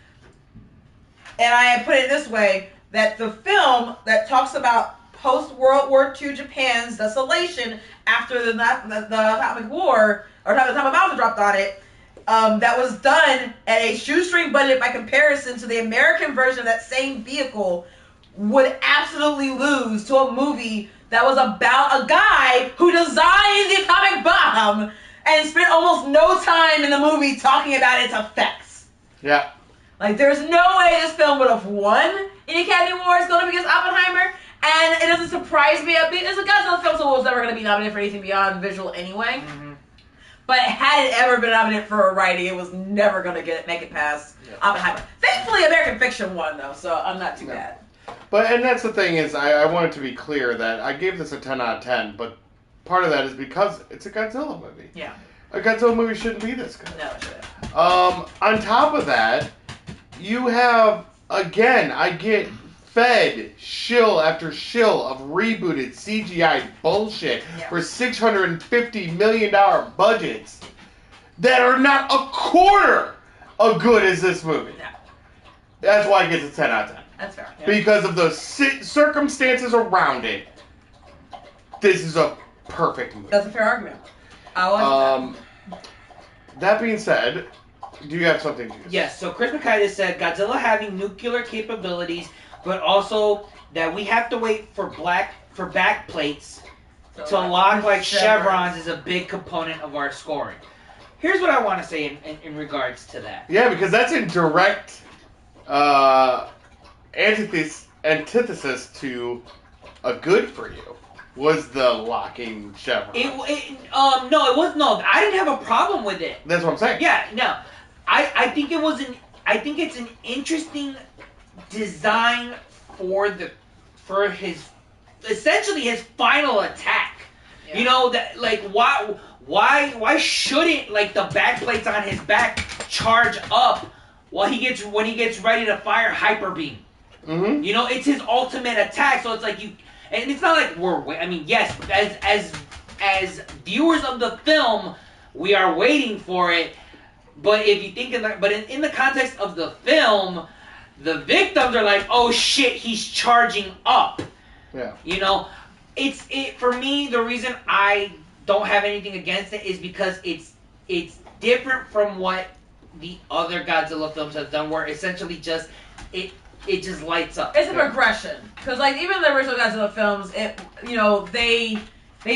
And I put it this way, that the film that talks about post-World War II Japan's desolation after the atomic war, or the atomic bombs dropped on it, that was done at a shoestring budget by comparison to the American version of that same vehicle, would absolutely lose to a movie that was about a guy who designed the atomic bomb and spent almost no time in the movie talking about its effects. Yeah. Like, there's no way this film would have won any Academy Awards going up against Oppenheimer, and it doesn't surprise me. It's a Godzilla film, so it was never going to be nominated for anything beyond visual anyway. Mm-hmm. But had it ever been nominated for a writing, it was never going to make it past Oppenheimer. Thankfully, American Fiction won, though, so I'm not too bad. And that's the thing is, I wanted to be clear that I gave this a 10 out of 10, but part of that is because it's a Godzilla movie. Yeah. A Godzilla movie shouldn't be this good. No, it shouldn't. On top of that, you have, again, I get fed shill after shill of rebooted CGI bullshit for $650 million budgets that are not a quarter as good as this movie. No. That's why it gets a 10 out of 10. That's fair. Yeah. Because of the circumstances around it, this is a perfect movie. That's a fair argument. I like that being said, do you have something to say? Yes, so Chris McKay said Godzilla having nuclear capabilities, but also that we have to wait for back plates to lock like chevrons is a big component of our scoring. Here's what I want to say in regards to that. Yeah, because that's in direct antithesis to a good for you. Was the locking chevron? No, it was no. I didn't have a problem with it. That's what I'm saying. Yeah, no. I think it's an interesting design for his essentially his final attack. Yeah. You know that, like, why shouldn't, like, the back plates on his back charge up when he gets ready to fire hyper beam? Mm-hmm. You know, it's his ultimate attack. So it's like and it's not like I mean, yes, as viewers of the film, we are waiting for it. But if you think in the context of the film, the victims are like, oh shit, he's charging up. Yeah. You know, for me, the reason I don't have anything against it is because it's different from what the other Godzilla films have done, where essentially just it just lights up. It's a progression, because like even the original Godzilla films, they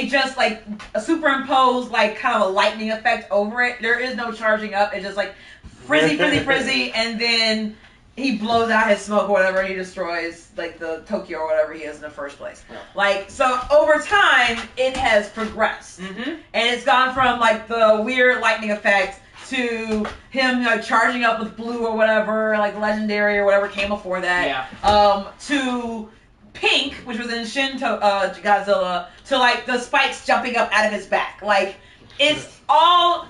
just like superimpose like kind of a lightning effect over it. There is no charging up. It's just like frizzy, and then he blows out his smoke or whatever, and he destroys like the Tokyo or whatever he is in the first place. Yeah. Like, so over time, it has progressed, and it's gone from like the weird lightning effect to him charging up with blue or whatever, like legendary or whatever came before that. Yeah. To pink, which was in Shin Godzilla, to like the spikes jumping up out of his back. Like, it's all,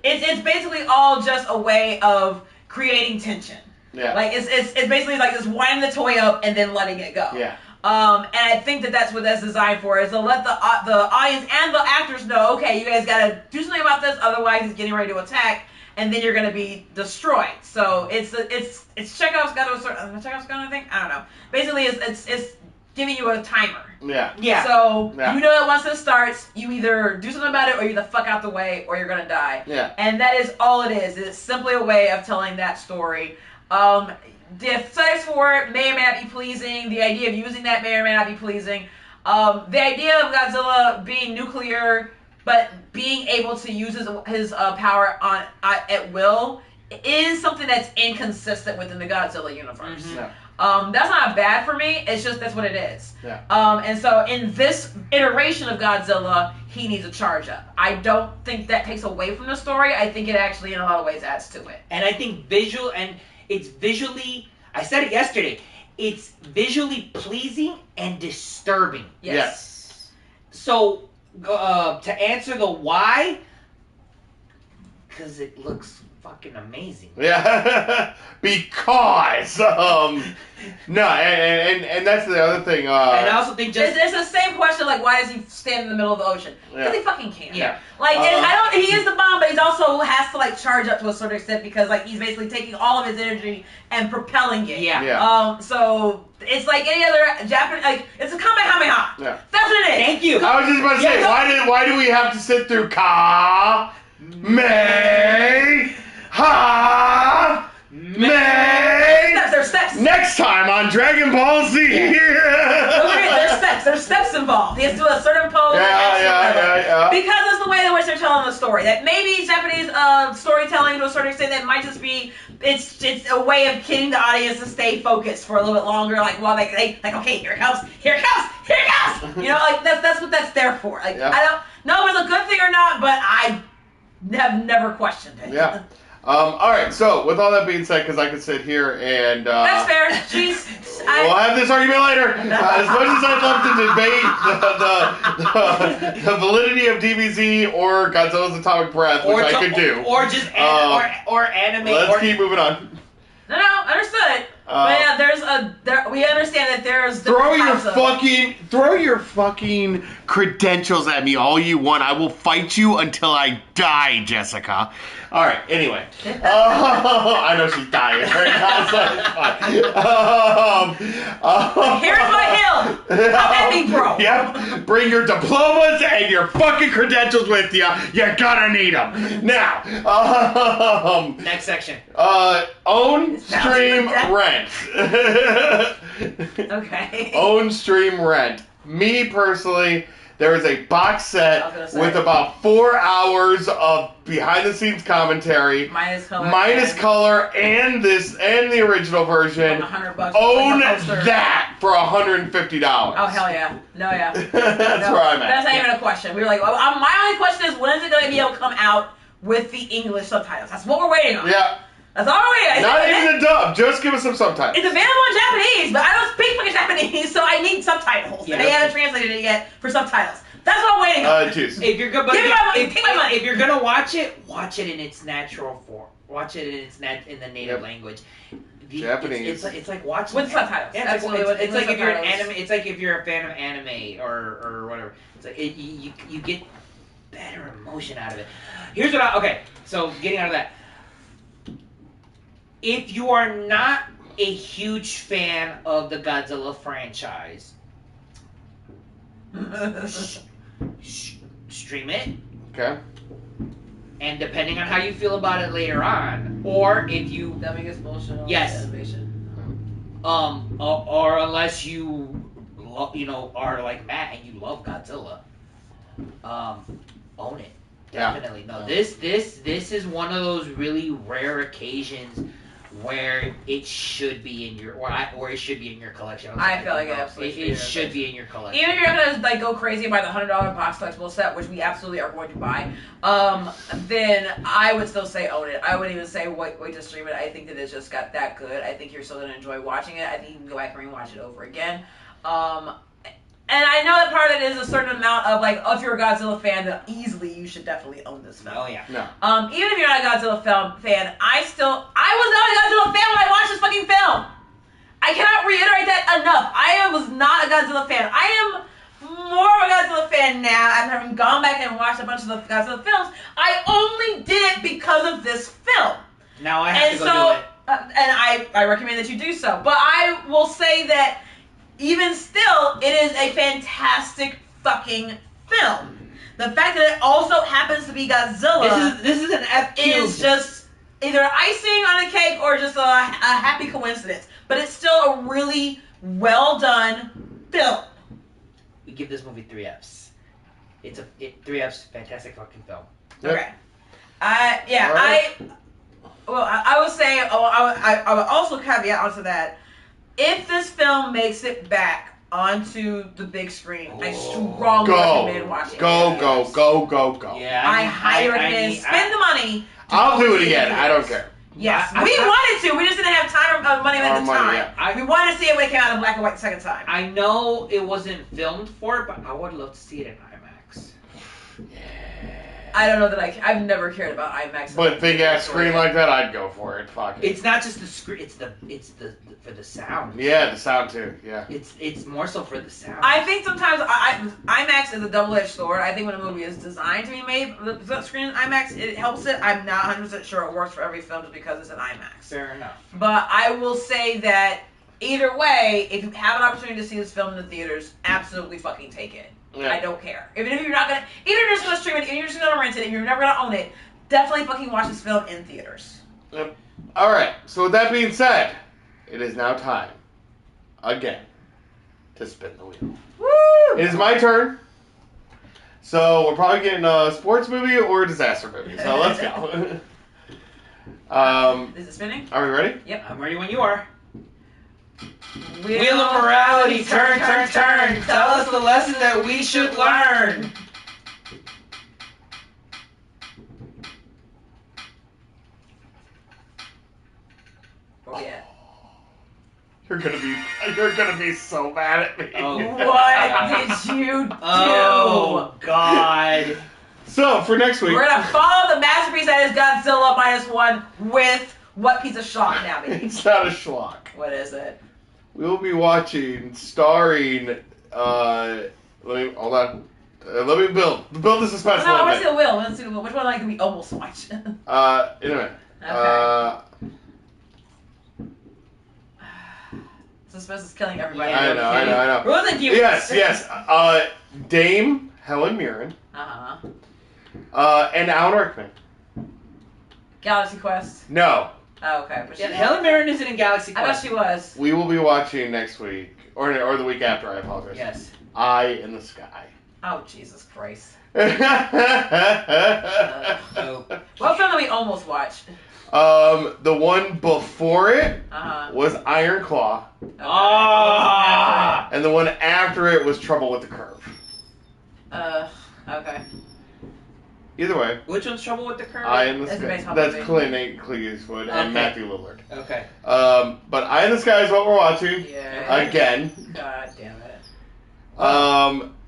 it's basically all just a way of creating tension. Yeah. Like, it's basically like just winding the toy up and then letting it go. Yeah. And I think that that's what that's designed for, is to let the audience and the actors know, okay, you guys gotta do something about this, otherwise he's getting ready to attack, and then you're gonna be destroyed. So it's Chekhov's gun, Chekhov's gun, I think. I don't know. Basically, it's giving you a timer. Yeah. Yeah. So you know that once it starts, you either do something about it or you the fuck out the way, or you're gonna die. Yeah. And that is all it is. It's simply a way of telling that story. The aesthetics for it may or may not be pleasing. The idea of using that may or may not be pleasing. The idea of Godzilla being nuclear, but being able to use his power at will is something that's inconsistent within the Godzilla universe. Mm-hmm. Yeah. That's not bad for me. It's just that's what it is. Yeah. And so in this iteration of Godzilla, he needs a charge up. I don't think that takes away from the story. I think it actually, in a lot of ways, adds to it. And I think it's visually, I said it yesterday, it's visually pleasing and disturbing. Yes. So, to answer the why, because it looks fucking amazing. Yeah. Because no, and that's the other thing. And I also think just it's the same question, like, why does he stand in the middle of the ocean? Because he fucking can. Yeah. Like, and I don't. He is the bomb, but he's also has to like charge up to a certain extent, because like he's basically taking all of his energy and propelling it. Yeah. So it's like any other Japanese. Like, it's a kamehameha. Yeah. That's what it is. Thank you. I was just about to say, why do we have to sit through Ka May Ha May? There's steps. Next time on Dragon Ball Z. There's steps involved. He has to do a certain pose. Yeah. Because it's the way in which they're telling the story. That maybe Japanese storytelling to a certain extent, that might just be it's a way of getting the audience to stay focused for a little bit longer. Like while they like, okay, here it comes. You know, like that's what that's there for. Like I don't know if it's a good thing or not, but I have never questioned it. Yeah. All right. So with all that being said, because I could sit here and that's fair. We'll have this argument later. As much as I'd love to debate the validity of DBZ or Godzilla's Atomic Breath, which I could do, or just or anime. Let's keep moving on. No, understood. But yeah, we understand that there's throw your fucking credentials at me all you want. I will fight you until I die, Jessica. All right. Anyway, I know she's dying right now, so it's fine. Here's my hill. Come at me, bro. Yep. Bring your diplomas and your fucking credentials with you. You're gonna need them now. Next section. Own, stream, rent. Okay. Own, stream, rent. Me personally, there is a box set with about 4 hours of behind-the-scenes commentary, minus color, and the original version. $100. Own that for $150. Oh hell yeah! No, yeah. That's where I'm at. That's not even a question. We were like, my only question is, when is it going to be able to come out with the English subtitles? That's what we're waiting on. Yeah. That's all we're waiting on. Not even a dub. Just give us some subtitles. It's available in Japanese, but I don't speak fucking Japanese, so I need subtitles. Yeah. They haven't translated it yet for subtitles. That's what I'm waiting on. Juice. If you're good, Give me my money. Take my money. If you're gonna watch it in its natural form. Watch it in the native language. Japanese. It's like watching with subtitles. Yeah, it's like if you're an anime. It's like if you're a fan of anime or whatever. It's like you get better emotion out of it. Here's what so getting out of that. If you are not a huge fan of the Godzilla franchise, stream it. Okay. And depending on how you feel about it later on, or if you dubbing is bullshit. Yes. Animation. Or unless you are like Matt and you love Godzilla, own it. Definitely. Yeah. No, this is one of those really rare occasions where it should be in your or it should be in your collection. I feel like it absolutely it should be in your collection. Even if you're gonna like go crazy and buy the $100 box collectible set, which we absolutely are going to buy, then I would still say own it. I wouldn't even say wait to stream it. I think that it's just got that good. I think you're still gonna enjoy watching it. I think you can go back and rewatch it over again. And I know that part of it is a certain amount of like, if you're a Godzilla fan, then easily you should definitely own this film. Oh yeah. No. Even if you're not a Godzilla fan, I was not a Godzilla fan when I watched this fucking film. I cannot reiterate that enough. I was not a Godzilla fan. I am more of a Godzilla fan now after having gone back and watched a bunch of the Godzilla films. I only did it because of this film. Now I have to go do it. And I recommend that you do so. But I will say that even still, it is a fantastic fucking film. The fact that it also happens to be Godzilla This is an F cube. is just either icing on a cake or just a happy coincidence. But it's still a really well done film. We give this movie 3 Fs. 3 Fs, fantastic fucking film. Yep. Okay. I would say, I would also caveat onto that, if this film makes it back onto the big screen, I strongly recommend watching it. Go. Yeah, I highly recommend spend the money. I'll do it again. I don't care. Yes, we wanted to. We just didn't have time or money at the time. Yeah. We wanted to see it when it came out in black and white the second time. I know it wasn't filmed for it, but I would love to see it in IMAX. I don't know that I've never cared about IMAX. But big ass screen like that, I'd go for it. Fuck it. It's not just the screen; it's the for the sound. Yeah, the sound too. Yeah. It's more so for the sound. I think sometimes IMAX is a double-edged sword. I think when a movie is designed to be made the screen in IMAX, it helps it. I'm not 100% sure it works for every film just because it's an IMAX. Fair enough. But I will say that either way, if you have an opportunity to see this film in the theaters, absolutely fucking take it. Yeah. I don't care. Even if you're not gonna, either you're just gonna stream it, either you're just gonna rent it, if you're never gonna own it, definitely fucking watch this film in theaters. Yep. All right. So with that being said, it is now time again to spin the wheel. Woo! It is my turn. So we're probably getting a sports movie or a disaster movie. So let's go. Is it spinning? Are we ready? Yep. I'm ready when you are. Wheel of morality, turn. Tell us the lesson that we should learn. Oh yeah. You're gonna be so mad at me. Oh. What did you do? Oh God. So for next week, We're gonna follow the masterpiece that is Godzilla -1 with what piece of schlock now, baby? it's not a schlock. What is it? We will be watching, starring. Let me build the suspense. No, I a want to see little the will. Let's see the will. Which one like we almost watch? bit. In a minute. Okay. Suspense is killing everybody. I know. Rules and you. Yes. Dame Helen Mirren. And Alan Rickman. Galaxy Quest. No, Oh, okay. But Yeah, Helen Mirren isn't in Galaxy I Quest. thought she was. we will be watching next week or the week after. I apologize. Yes. Eye in the Sky. Oh, Jesus Christ. The What film did we almost watch? one before it was Iron Claw, Okay. Ah! and the one after it was Trouble with the Curve. Okay. Either way, Which one's Trouble with the Curve? Eye in the That's Sky. based on That's movie. Clint Eastwood and Okay. Matthew Lillard. Okay. But Eye in the Sky is what we're watching Yeah. again. God damn it.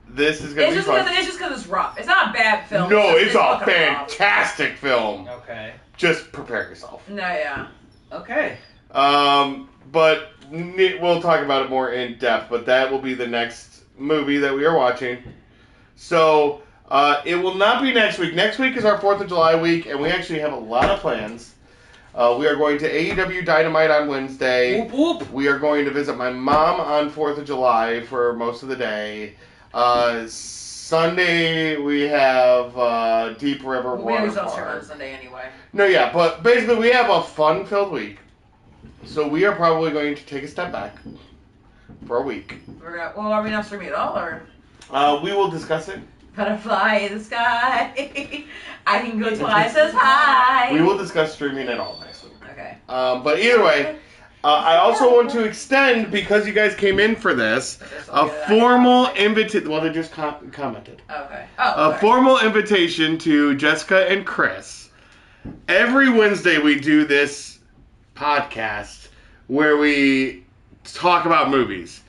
This is gonna be fun. It's just because it's rough. It's not a bad film. No, just- it's a fucking rough. fantastic film. Okay. Just prepare yourself. No, yeah. Okay. But we'll talk about it more in depth. But that will be the next movie that we are watching. So it will not be next week. Next week is our 4th of July week, and we actually have a lot of plans. We are going to AEW Dynamite on Wednesday. Whoop whoop. We are going to visit my mom on 4th of July for most of the day. Sunday we have Deep River We Water always don't start Park. on Sunday anyway. No, yeah, but basically we have a fun-filled week. So we are probably going to take a step back for a week. Are we not streaming at all, or We will discuss it. butterfly in the sky? I can go twice as high. We will discuss streaming it all next week. Okay. But either way, I also want to extend, because you guys came in for this, a formal invitation. Well, they just commented. Okay. A formal invitation to Jessica and Chris. Every Wednesday we do this podcast where we talk about movies.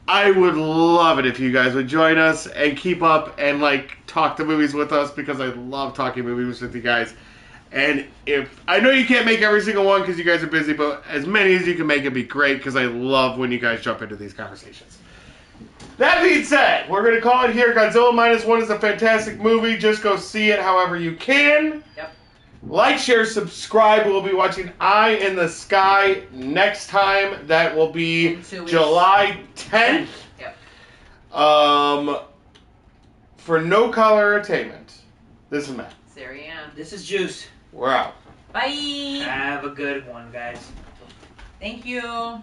I would love it if you guys would join us and keep up and talk the movies with us, because I love talking movies with you guys. And if I know you can't make every single one because you guys are busy, but as many as you can make, it'd be great because I love when you guys jump into these conversations. That being said, we're going to call it here. Godzilla Minus One is a fantastic movie. Just go see it however you can. Yep. Like, share, subscribe. We'll be watching Eye in the Sky next time. That will be July 10th. Yep. For No Collar Entertainment, this is Matt. Sari Ann. This is Juice. We're out. Bye. Have a good one, guys. Thank you.